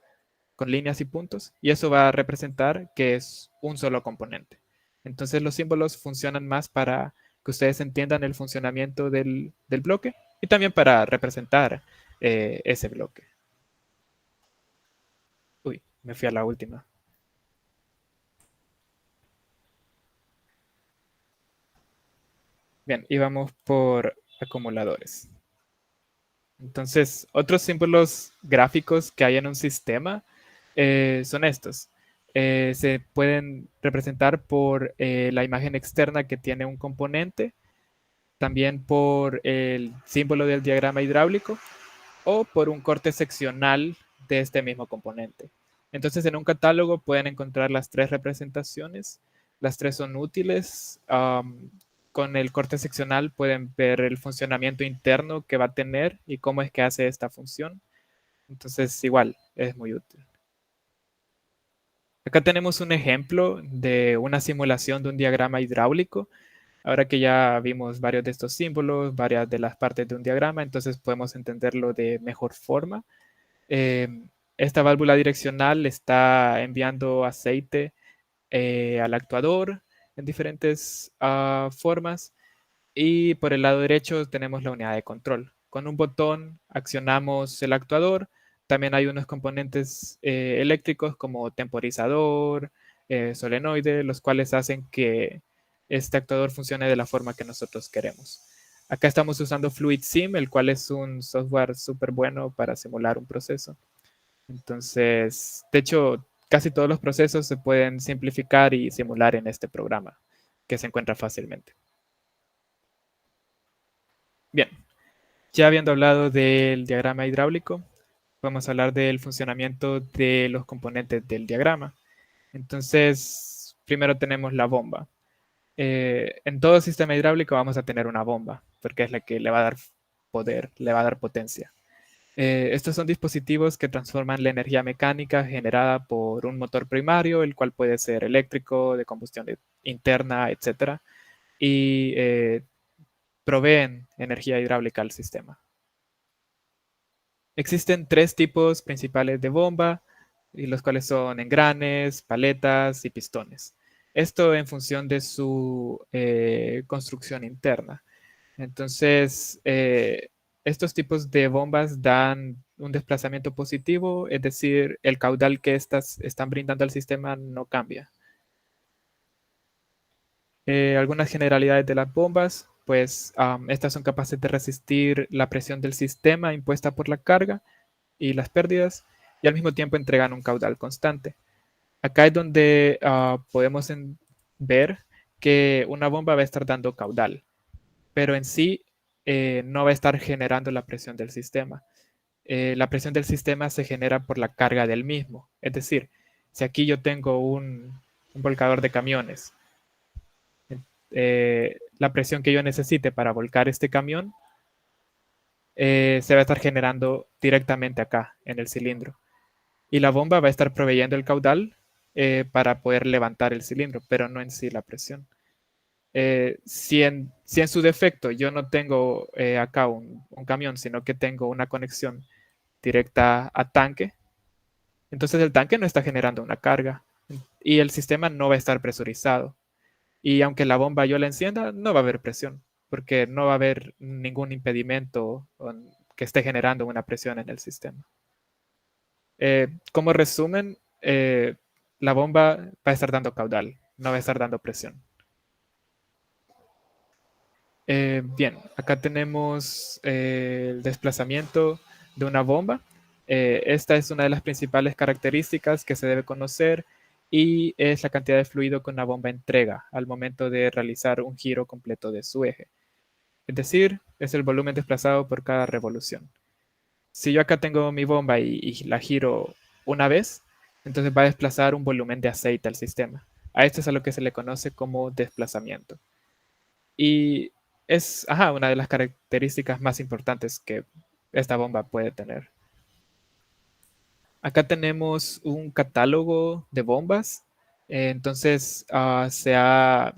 con líneas y puntos, y eso va a representar que es un solo componente. Entonces, los símbolos funcionan más para que ustedes entiendan el funcionamiento del bloque y también para representar ese bloque. Uy, me fui a la última. Bien, y vamos por acumuladores. Entonces, otros símbolos gráficos que hay en un sistema son estos. Se pueden representar por la imagen externa que tiene un componente, también por el símbolo del diagrama hidráulico o por un corte seccional de este mismo componente. Entonces, en un catálogo pueden encontrar las 3 representaciones. Las 3 son útiles. Con el corte seccional pueden ver el funcionamiento interno que va a tener y cómo es que hace esta función. Entonces, igual, es muy útil. Acá tenemos un ejemplo de una simulación de un diagrama hidráulico. Ahora que ya vimos varios de estos símbolos, varias de las partes de un diagrama, entonces podemos entenderlo de mejor forma. Esta válvula direccional está enviando aceite al actuador en diferentes formas. Y por el lado derecho tenemos la unidad de control. Con un botón accionamos el actuador. También hay unos componentes eléctricos como temporizador, solenoide, los cuales hacen que este actuador funcione de la forma que nosotros queremos. Acá estamos usando FluidSim, el cual es un software súper bueno para simular un proceso. Entonces, de hecho, casi todos los procesos se pueden simplificar y simular en este programa, que se encuentra fácilmente. Bien, ya habiendo hablado del diagrama hidráulico, vamos a hablar del funcionamiento de los componentes del diagrama. Entonces, primero tenemos la bomba. En todo sistema hidráulico vamos a tener una bomba, porque es la que le va a dar poder, le va a dar potencia. Estos son dispositivos que transforman la energía mecánica generada por un motor primario, el cual puede ser eléctrico, de combustión interna, etc. Y proveen energía hidráulica al sistema. Existen 3 tipos principales de bomba, y los cuales son engranes, paletas y pistones. Esto en función de su construcción interna. Entonces, estos tipos de bombas dan un desplazamiento positivo, es decir, el caudal que estas están brindando al sistema no cambia. Algunas generalidades de las bombas, pues estas son capaces de resistir la presión del sistema impuesta por la carga y las pérdidas, y al mismo tiempo entregan un caudal constante. Acá es donde podemos ver que una bomba va a estar dando caudal, pero en sí no va a estar generando la presión del sistema. La presión del sistema se genera por la carga del mismo. Es decir, si aquí yo tengo un volcador de camiones, la presión que yo necesite para volcar este camión se va a estar generando directamente acá en el cilindro. Y la bomba va a estar proveyendo el caudal para poder levantar el cilindro, pero no en sí la presión. Si en su defecto yo no tengo acá un camión, sino que tengo una conexión directa a tanque, entonces el tanque no está generando una carga y el sistema no va a estar presurizado. Y aunque la bomba yo la encienda, no va a haber presión, porque no va a haber ningún impedimento que esté generando una presión en el sistema. Como resumen, la bomba va a estar dando caudal, no va a estar dando presión. Bien, acá tenemos el desplazamiento de una bomba. Esta es una de las principales características que se debe conocer y es la cantidad de fluido que una bomba entrega al momento de realizar un giro completo de su eje. Es decir, es el volumen desplazado por cada revolución. Si yo acá tengo mi bomba y la giro una vez, entonces va a desplazar un volumen de aceite al sistema. A esto es a lo que se le conoce como desplazamiento. Y es una de las características más importantes que esta bomba puede tener. Acá tenemos un catálogo de bombas. Entonces se ha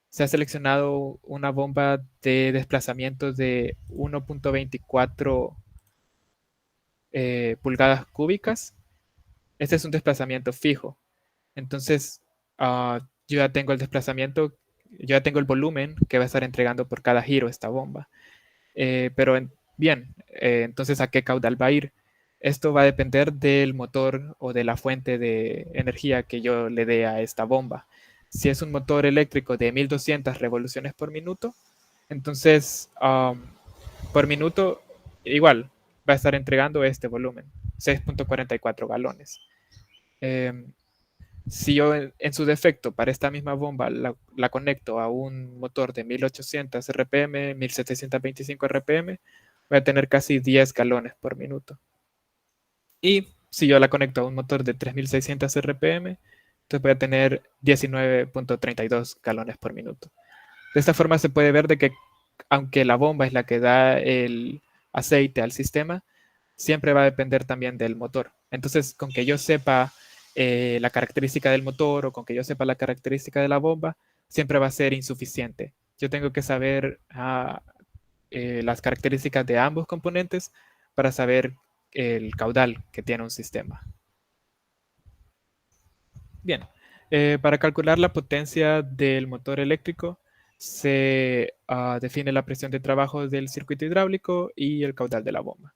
seleccionado una bomba de desplazamiento de 1.24 pulgadas cúbicas. Este es un desplazamiento fijo. Entonces, yo ya tengo el desplazamiento, yo ya tengo el volumen que va a estar entregando por cada giro esta bomba. Entonces, ¿a qué caudal va a ir? Esto va a depender del motor o de la fuente de energía que yo le dé a esta bomba. Si es un motor eléctrico de 1200 revoluciones por minuto, entonces por minuto igual va a estar entregando este volumen, 6.44 galones. Si yo en su defecto para esta misma bomba la conecto a un motor de 1800 RPM, 1725 RPM, voy a tener casi 10 galones por minuto. Y si yo la conecto a un motor de 3600 RPM, entonces voy a tener 19.32 galones por minuto. De esta forma se puede ver de que aunque la bomba es la que da el aceite al sistema, siempre va a depender también del motor. Entonces, con que yo sepa la característica del motor o con que yo sepa la característica de la bomba, siempre va a ser insuficiente. Yo tengo que saber las características de ambos componentes para saber el caudal que tiene un sistema. Bien, para calcular la potencia del motor eléctrico se define la presión de trabajo del circuito hidráulico y el caudal de la bomba.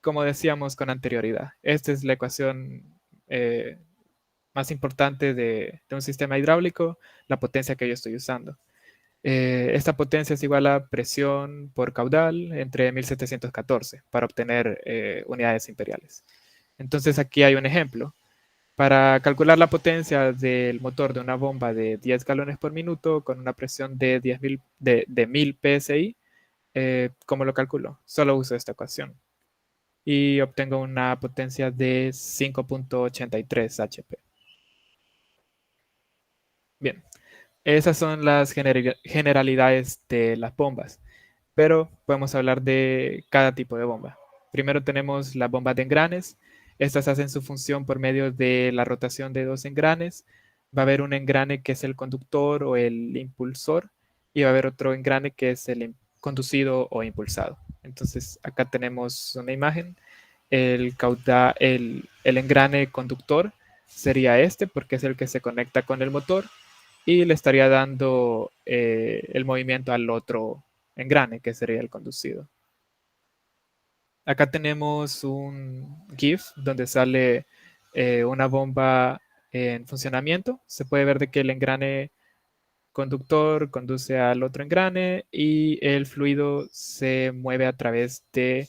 Como decíamos con anterioridad, esta es la ecuación más importante de un sistema hidráulico, la potencia que yo estoy usando. Esta potencia es igual a presión por caudal entre 1714 para obtener unidades imperiales. Entonces aquí hay un ejemplo. Para calcular la potencia del motor de una bomba de 10 galones por minuto con una presión de 1000 psi, ¿cómo lo calculo? Solo uso esta ecuación y obtengo una potencia de 5.83 HP. Bien, esas son las generalidades de las bombas, pero podemos hablar de cada tipo de bomba. Primero tenemos las bombas de engranes. Estas hacen su función por medio de la rotación de dos engranes. Va a haber un engrane que es el conductor o el impulsor y va a haber otro engrane que es el conducido o impulsado. Entonces acá tenemos una imagen. El engrane conductor sería este porque es el que se conecta con el motor y le estaría dando el movimiento al otro engrane que sería el conducido. Acá tenemos un GIF donde sale una bomba en funcionamiento. Se puede ver de que el engrane conductor conduce al otro engrane y el fluido se mueve a través de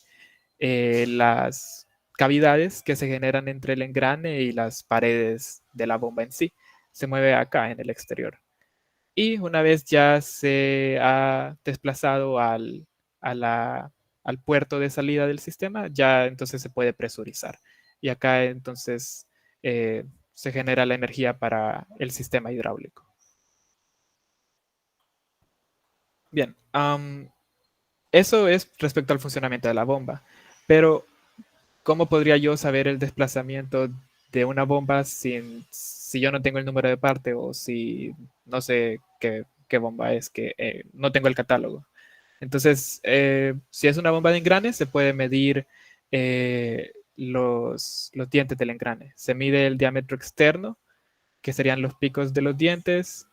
las cavidades que se generan entre el engrane y las paredes de la bomba en sí. Se mueve acá en el exterior. Y una vez ya se ha desplazado al puerto de salida del sistema, ya entonces se puede presurizar. Y acá entonces se genera la energía para el sistema hidráulico. Bien, eso es respecto al funcionamiento de la bomba. Pero, ¿cómo podría yo saber el desplazamiento de una bomba si yo no tengo el número de parte o si no sé qué bomba es, que no tengo el catálogo? Entonces, si es una bomba de engranes, se puede medir los dientes del engrane. Se mide el diámetro externo, que serían los picos de los dientes,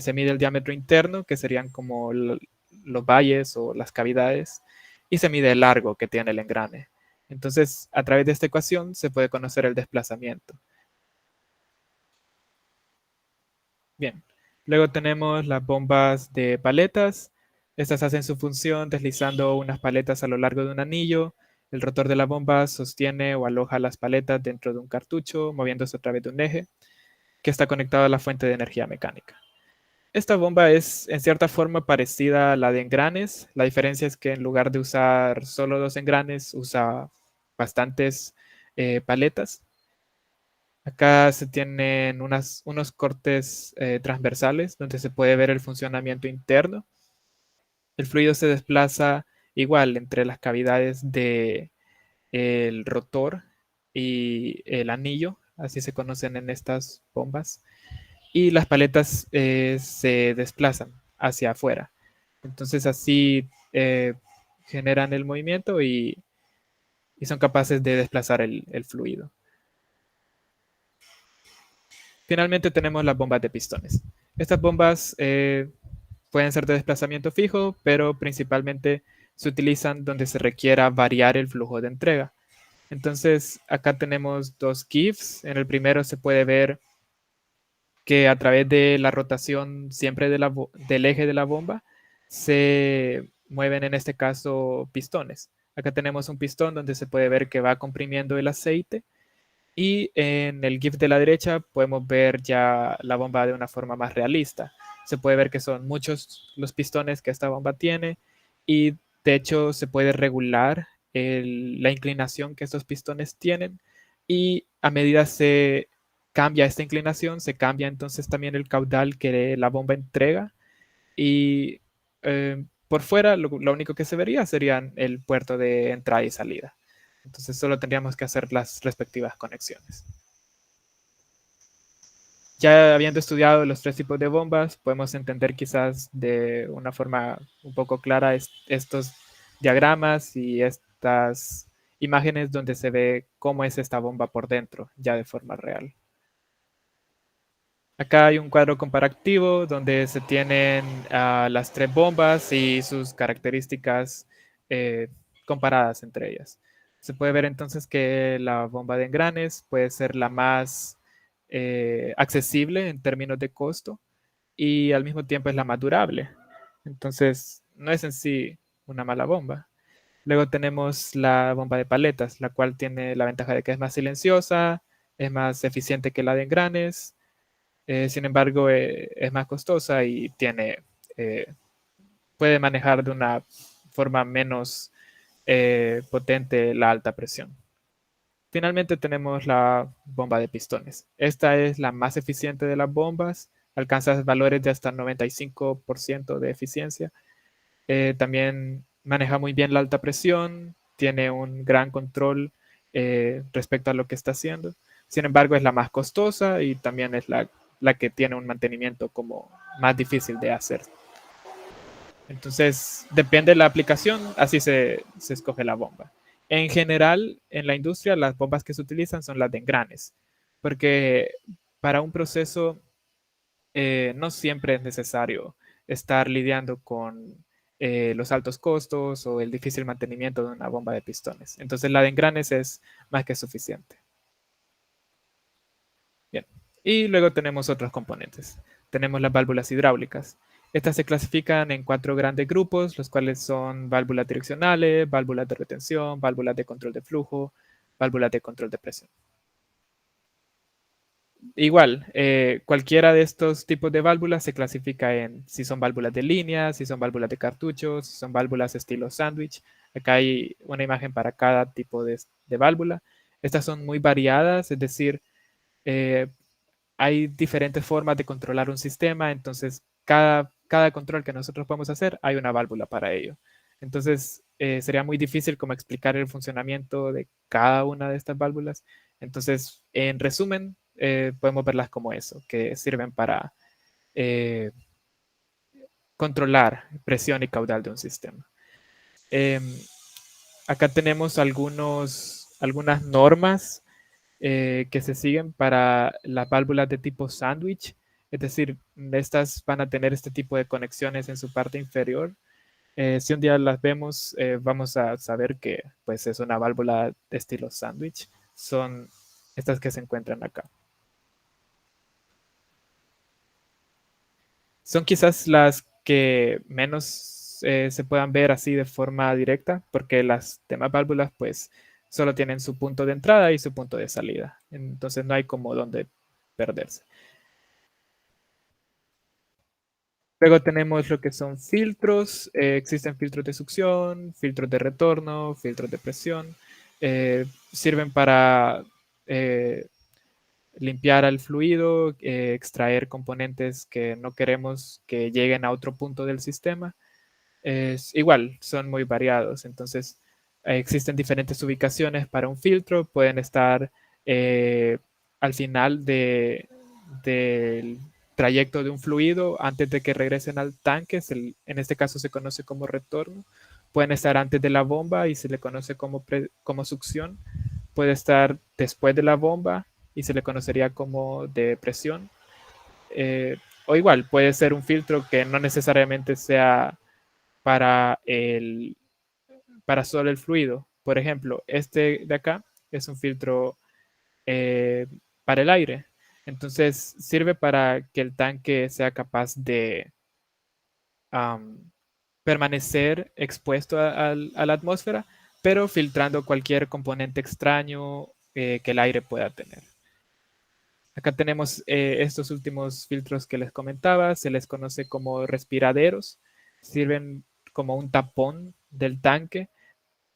se mide el diámetro interno, que serían como los valles o las cavidades, y se mide el largo que tiene el engrane. Entonces, a través de esta ecuación se puede conocer el desplazamiento. Bien, luego tenemos las bombas de paletas. Estas hacen su función deslizando unas paletas a lo largo de un anillo. El rotor de la bomba sostiene o aloja las paletas dentro de un cartucho, moviéndose a través de un eje que está conectado a la fuente de energía mecánica. Esta bomba es en cierta forma parecida a la de engranes. La diferencia es que en lugar de usar solo 2 engranes, usa bastantes paletas. Acá se tienen unos cortes transversales donde se puede ver el funcionamiento interno. El fluido se desplaza igual entre las cavidades del rotor y el anillo, así se conocen en estas bombas. Y las paletas se desplazan hacia afuera. Entonces así generan el movimiento y son capaces de desplazar el fluido. Finalmente tenemos las bombas de pistones. Estas bombas pueden ser de desplazamiento fijo, pero principalmente se utilizan donde se requiera variar el flujo de entrega. Entonces acá tenemos 2 GIFs. En el primero se puede ver que a través de la rotación siempre del eje de la bomba se mueven en este caso pistones. Acá tenemos un pistón donde se puede ver que va comprimiendo el aceite. Y en el GIF de la derecha podemos ver ya la bomba de una forma más realista. Se puede ver que son muchos los pistones que esta bomba tiene y de hecho se puede regular la inclinación que estos pistones tienen y a medida se cambia esta inclinación, se cambia entonces también el caudal que la bomba entrega y por fuera lo único que se vería serían el puerto de entrada y salida. Entonces solo tendríamos que hacer las respectivas conexiones. Ya habiendo estudiado los 3 tipos de bombas, podemos entender quizás de una forma un poco clara estos diagramas y estas imágenes donde se ve cómo es esta bomba por dentro, ya de forma real. Acá hay un cuadro comparativo donde se tienen las 3 bombas y sus características comparadas entre ellas. Se puede ver entonces que la bomba de engranes puede ser la más accesible en términos de costo y al mismo tiempo es la más durable. Entonces no es en sí una mala bomba. Luego tenemos la bomba de paletas, la cual tiene la ventaja de que es más silenciosa, es más eficiente que la de engranes. Sin embargo, es más costosa y puede manejar de una forma menos potente la alta presión. Finalmente tenemos la bomba de pistones. Esta es la más eficiente de las bombas, alcanza valores de hasta 95% de eficiencia. También maneja muy bien la alta presión, tiene un gran control respecto a lo que está haciendo. Sin embargo, es la más costosa y también es la que tiene un mantenimiento como más difícil de hacer. Entonces, depende de la aplicación, así se escoge la bomba. En general, en la industria, las bombas que se utilizan son las de engranes, porque para un proceso no siempre es necesario estar lidiando con los altos costos o el difícil mantenimiento de una bomba de pistones. Entonces, la de engranes es más que suficiente. Bien. Y luego tenemos otros componentes. Tenemos las válvulas hidráulicas. Estas se clasifican en 4 grandes grupos, los cuales son válvulas direccionales, válvulas de retención, válvulas de control de flujo, válvulas de control de presión. Igual, cualquiera de estos tipos de válvulas se clasifica en si son válvulas de línea, si son válvulas de cartucho, si son válvulas estilo sándwich. Acá hay una imagen para cada tipo de válvula. Estas son muy variadas, es decir, hay diferentes formas de controlar un sistema, entonces cada control que nosotros podemos hacer, hay una válvula para ello. Entonces, sería muy difícil como explicar el funcionamiento de cada una de estas válvulas. Entonces, en resumen, podemos verlas como eso, que sirven para controlar presión y caudal de un sistema. Acá tenemos algunas normas que se siguen para las válvulas de tipo sándwich. Es decir, estas van a tener este tipo de conexiones en su parte inferior. Si un día las vemos, vamos a saber que pues, es una válvula de estilo sándwich. Son estas que se encuentran acá. Son quizás las que menos se puedan ver así de forma directa, porque las demás válvulas pues solo tienen su punto de entrada y su punto de salida. Entonces no hay como donde perderse. Luego tenemos lo que son filtros. Existen filtros de succión, filtros de retorno, filtros de presión. Sirven para limpiar al fluido, extraer componentes que no queremos que lleguen a otro punto del sistema. Igual, son muy variados. Entonces, existen diferentes ubicaciones para un filtro. Pueden estar al final del trayecto de un fluido antes de que regresen al tanque. En este caso se conoce como retorno. Pueden estar antes de la bomba y se le conoce como succión. Puede estar después de la bomba y se le conocería como de presión. O igual, puede ser un filtro que no necesariamente sea para solo el fluido. Por ejemplo, este de acá es un filtro para el aire. Entonces sirve para que el tanque sea capaz de permanecer expuesto a la atmósfera, pero filtrando cualquier componente extraño que el aire pueda tener. Acá tenemos estos últimos filtros que les comentaba, se les conoce como respiraderos, sirven como un tapón del tanque.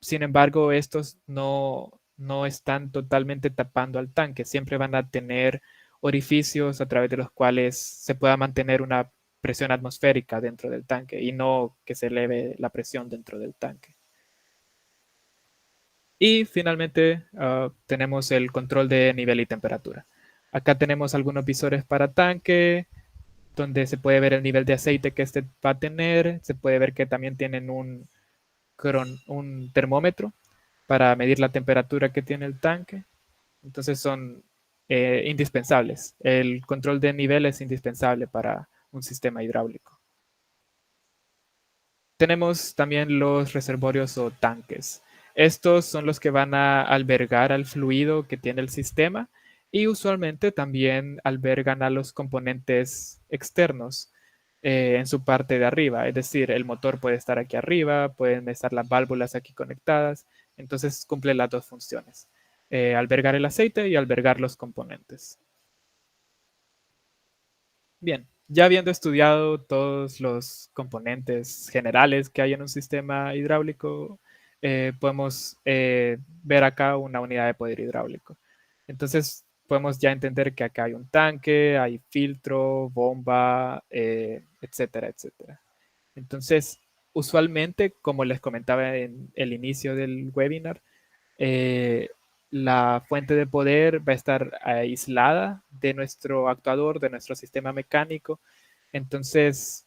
Sin embargo, estos no están totalmente tapando al tanque, siempre van a tener orificios a través de los cuales se pueda mantener una presión atmosférica dentro del tanque y no que se eleve la presión dentro del tanque. Y finalmente tenemos el control de nivel y temperatura. Acá tenemos algunos visores para tanque, donde se puede ver el nivel de aceite que este va a tener. Se puede ver que también tienen un termómetro para medir la temperatura que tiene el tanque. Entonces son indispensables. El control de nivel es indispensable para un sistema hidráulico. Tenemos también los reservorios o tanques. Estos son los que van a albergar al fluido que tiene el sistema y usualmente también albergan a los componentes externos en su parte de arriba. Es decir, el motor puede estar aquí arriba, pueden estar las válvulas aquí conectadas. Entonces cumple las dos funciones. Albergar el aceite y albergar los componentes. Bien, ya habiendo estudiado todos los componentes generales que hay en un sistema hidráulico, podemos ver acá una unidad de poder hidráulico. Entonces, podemos ya entender que acá hay un tanque, hay filtro, bomba, etcétera, etcétera. Entonces, usualmente, como les comentaba en el inicio del webinar, la fuente de poder va a estar aislada de nuestro actuador, de nuestro sistema mecánico. Entonces,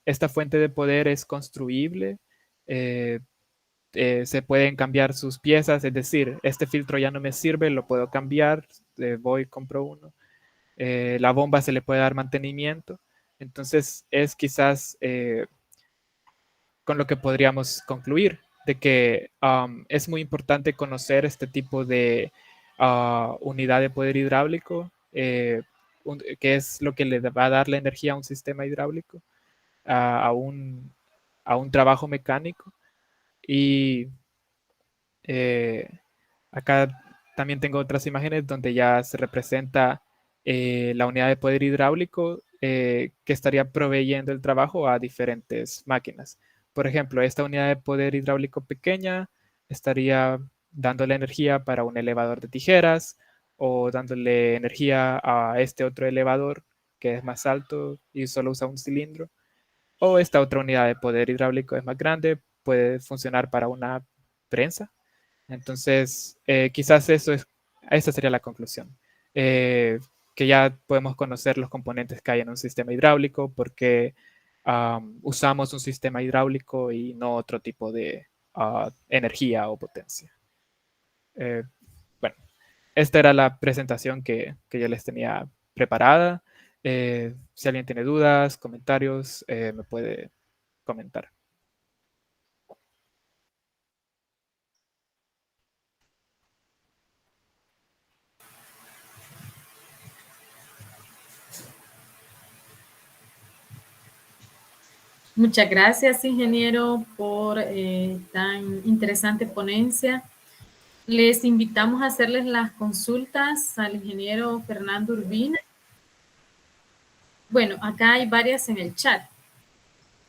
esta fuente de poder es construible. Se pueden cambiar sus piezas, es decir, este filtro ya no me sirve, lo puedo cambiar, voy, compro uno. La bomba se le puede dar mantenimiento. Entonces, es quizás con lo que podríamos concluir de que es muy importante conocer este tipo de unidad de poder hidráulico, que es lo que le va a dar la energía a un sistema hidráulico, a un trabajo mecánico. Y acá también tengo otras imágenes donde ya se representa la unidad de poder hidráulico que estaría proveyendo el trabajo a diferentes máquinas. Por ejemplo, esta unidad de poder hidráulico pequeña estaría dándole energía para un elevador de tijeras o dándole energía a este otro elevador que es más alto y solo usa un cilindro. O esta otra unidad de poder hidráulico es más grande, puede funcionar para una prensa. Entonces, quizás esa sería la conclusión. Que ya podemos conocer los componentes que hay en un sistema hidráulico porque usamos un sistema hidráulico y no otro tipo de energía o potencia. Bueno, esta era la presentación que yo les tenía preparada. Si alguien tiene dudas, comentarios, me puede comentar. Muchas gracias, ingeniero, por tan interesante ponencia. Les invitamos a hacerles las consultas al ingeniero Fernando Urbina. Bueno, acá hay varias en el chat.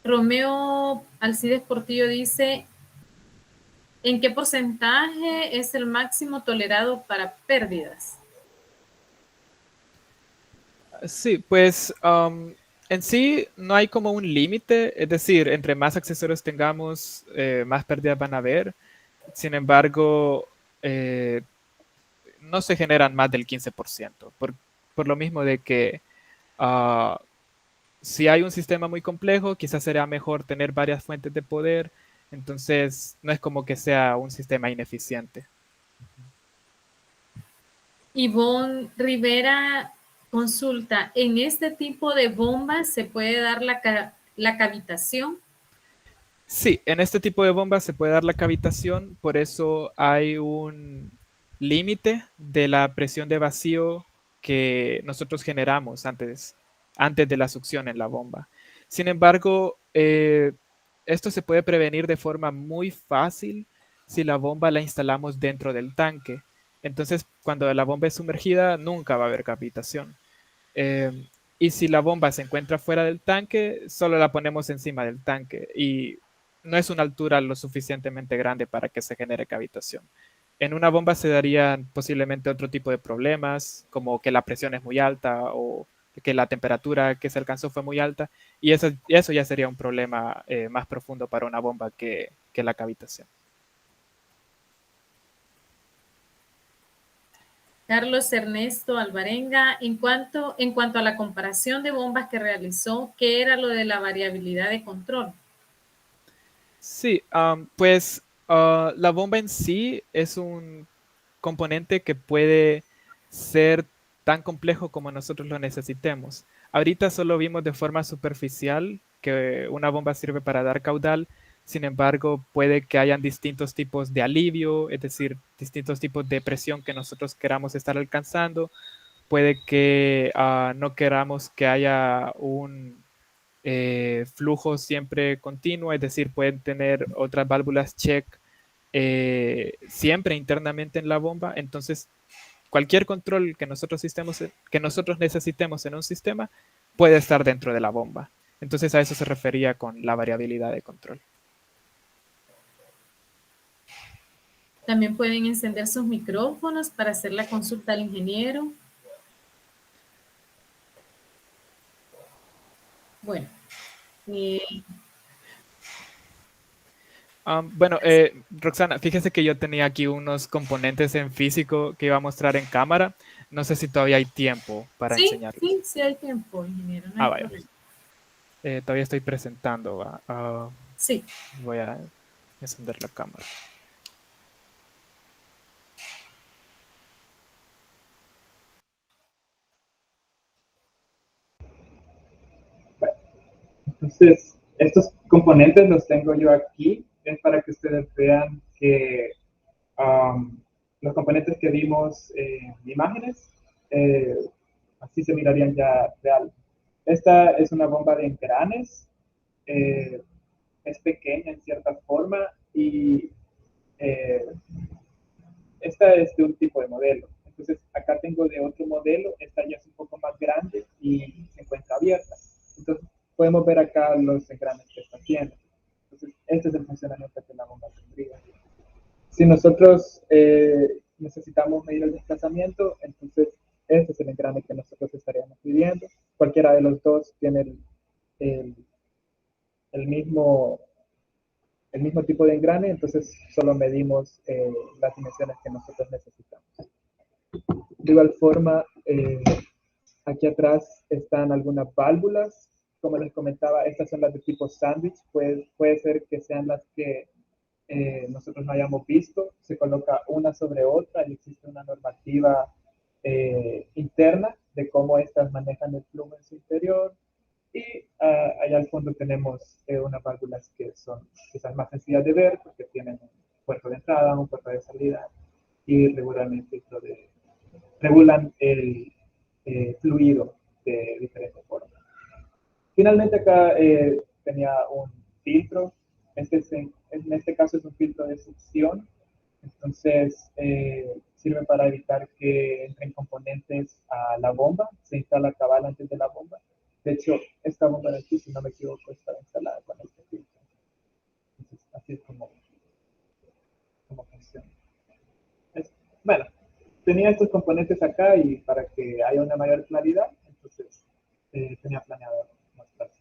Romeo Alcides Portillo dice, ¿en qué porcentaje es el máximo tolerado para pérdidas? Sí, pues en sí no hay como un límite, es decir, entre más accesorios tengamos, más pérdidas van a haber. Sin embargo, no se generan más del 15%, por lo mismo de que ah, si hay un sistema muy complejo, quizás será mejor tener varias fuentes de poder, entonces no es como que sea un sistema ineficiente. Ivonne Rivera consulta, ¿en este tipo de bombas se puede dar la cavitación? Sí, en este tipo de bombas se puede dar la cavitación, por eso hay un límite de la presión de vacío que nosotros generamos antes de la succión en la bomba. Sin embargo, esto se puede prevenir de forma muy fácil si la bomba la instalamos dentro del tanque. Entonces, cuando la bomba es sumergida, nunca va a haber cavitación. Eh, y si la bomba se encuentra fuera del tanque, solo la ponemos encima del tanque y no es una altura lo suficientemente grande para que se genere cavitación. En una bomba se darían posiblemente otro tipo de problemas, como que la presión es muy alta o que la temperatura que se alcanzó fue muy alta, y eso ya sería un problema más profundo para una bomba que la cavitación. Carlos Ernesto Alvarenga, en cuanto a la comparación de bombas que realizó, ¿qué era lo de la variabilidad de control? Sí, pues la bomba en sí es un componente que puede ser tan complejo como nosotros lo necesitemos. Ahorita solo vimos de forma superficial que una bomba sirve para dar caudal, sin embargo, puede que hayan distintos tipos de alivio, es decir, distintos tipos de presión que nosotros queramos estar alcanzando. Puede que no queramos que haya un flujo siempre continuo, es decir, pueden tener otras válvulas check siempre internamente en la bomba. Entonces, cualquier control que nosotros necesitemos en un sistema puede estar dentro de la bomba. Entonces, a eso se refería con la variabilidad de control. También pueden encender sus micrófonos para hacer la consulta al ingeniero. Bueno. Bueno, Roxana, fíjese que yo tenía aquí unos componentes en físico que iba a mostrar en cámara. No sé si todavía hay tiempo para enseñarlos. Sí hay tiempo, ingeniero. No hay vaya. problema. Todavía estoy presentando. Sí. Voy a encender la cámara. Entonces, estos componentes los tengo yo aquí. Es para que ustedes vean que los componentes que vimos en imágenes, así se mirarían ya real. Esta es una bomba de engranes. Es pequeña en cierta forma y esta es de un tipo de modelo. Entonces, acá tengo de otro modelo. Esta ya es un poco más grande y se encuentra abierta. Entonces, podemos ver acá los engranes que esta tiene. Entonces, este es el funcionamiento que la bomba tendría. Si nosotros necesitamos medir el desplazamiento, entonces este es el engrane que nosotros estaríamos midiendo. Cualquiera de los dos tiene el mismo tipo de engrane, entonces solo medimos las dimensiones que nosotros necesitamos. De igual forma, aquí atrás están algunas válvulas. Como les comentaba, estas son las de tipo sándwich. Puede ser que sean las que nosotros no hayamos visto. Se coloca una sobre otra y existe una normativa interna de cómo estas manejan el flujo en su interior. Y allá al fondo tenemos unas válvulas que son quizás más sencillas de ver porque tienen un puerto de entrada, un puerto de salida y regulan el fluido de diferentes formas. Finalmente acá tenía un filtro. En este caso es un filtro de succión. Entonces sirve para evitar que entren componentes a la bomba. Se instala cabal antes de la bomba. De hecho, esta bomba de aquí, si no me equivoco, estaba instalada con este filtro. Entonces, así es como funciona. Bueno, tenía estos componentes acá y para que haya una mayor claridad, entonces tenía planeado mostrarles.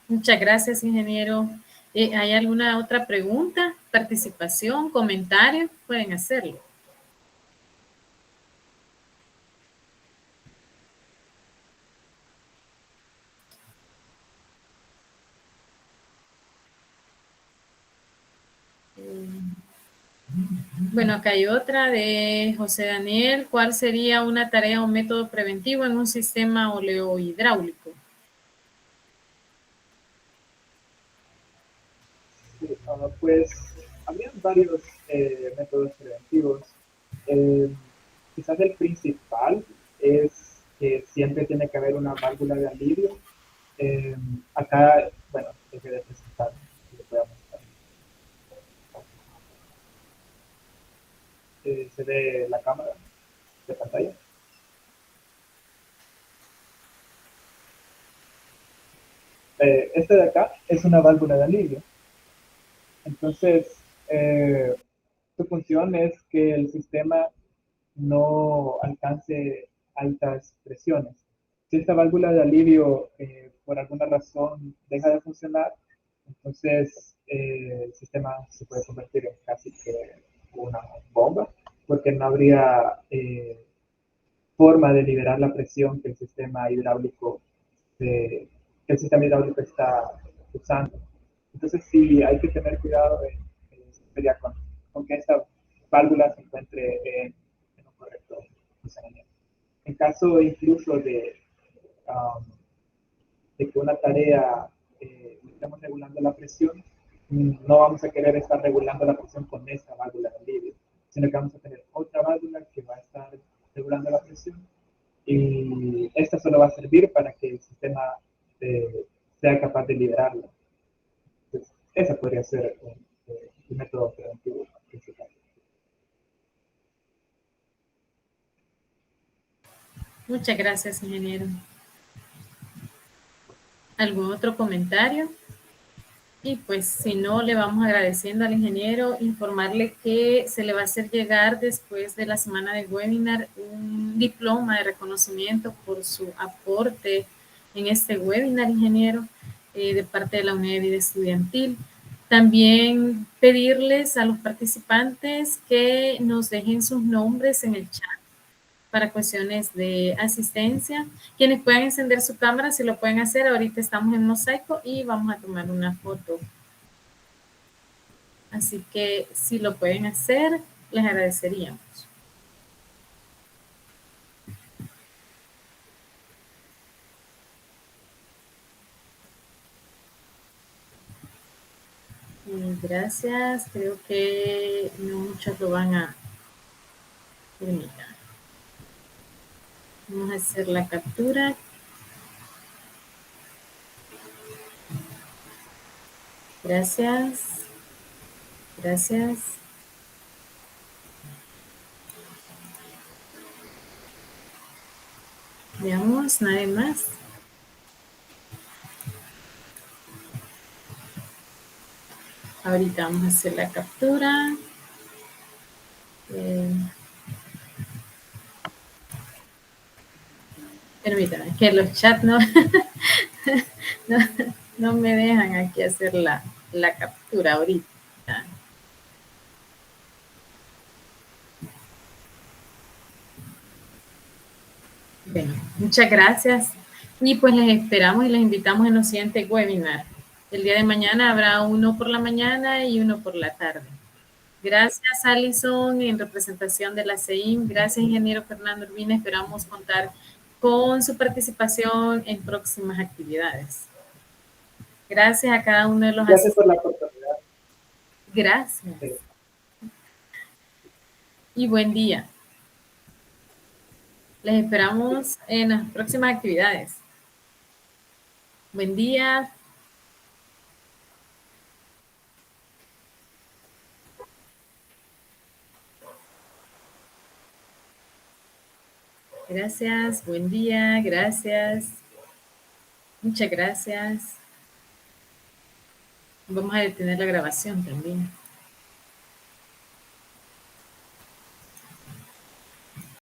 Muchas gracias, ingeniero. ¿Hay alguna otra pregunta, participación, comentario? Pueden hacerlo. Bueno, acá hay otra de José Daniel. ¿Cuál sería una tarea o método preventivo en un sistema oleohidráulico? Sí, pues habría varios métodos preventivos. Quizás el principal es que siempre tiene que haber una válvula de alivio. Acá, bueno, dejé de presentar, les voy a mostrar. Se ve la cámara de pantalla. Este de acá es una válvula de alivio. Entonces, su función es que el sistema no alcance altas presiones. Si esta válvula de alivio por alguna razón deja de funcionar, entonces el sistema se puede convertir en casi que una bomba, porque no habría forma de liberar la presión que el sistema hidráulico está usando. Entonces sí hay que tener cuidado sería con que esta válvula se encuentre en un correcto funcionamiento. En caso incluso de que una tarea estemos regulando la presión, no vamos a querer estar regulando la presión con esta válvula de alivio, sino que vamos a tener otra válvula que va a estar regulando la presión y esta solo va a servir para que el sistema sea capaz de liberarla. Entonces, ese podría ser el método preventivo principal. Muchas gracias, ingeniero. ¿Algún otro comentario? Y pues si no, le vamos agradeciendo al ingeniero, informarle que se le va a hacer llegar después de la semana de webinar un diploma de reconocimiento por su aporte en este webinar, ingeniero, de parte de la Unidad de Vida Estudiantil. También pedirles a los participantes que nos dejen sus nombres en el chat para cuestiones de asistencia. Quienes puedan encender su cámara, si lo pueden hacer, ahorita estamos en mosaico y vamos a tomar una foto. Así que si lo pueden hacer, les agradeceríamos. Gracias, creo que no muchos lo van a terminar. Vamos a hacer la captura. Gracias. Gracias. Veamos, nadie más. Ahorita vamos a hacer la captura. Permítanme, que los chats no, no me dejan aquí hacer la captura ahorita. Bueno, muchas gracias. Y pues les esperamos y les invitamos en los siguientes webinars. El día de mañana habrá uno por la mañana y uno por la tarde. Gracias, Alison, en representación de la CEIM. Gracias, ingeniero Fernando Urbina. Esperamos contar con su participación en próximas actividades. Gracias a cada uno de los Gracias por la asistentes. oportunidad. Gracias. Sí. Y buen día. Les esperamos en las próximas actividades. Buen día. Gracias, buen día, gracias. Muchas gracias. Vamos a detener la grabación también.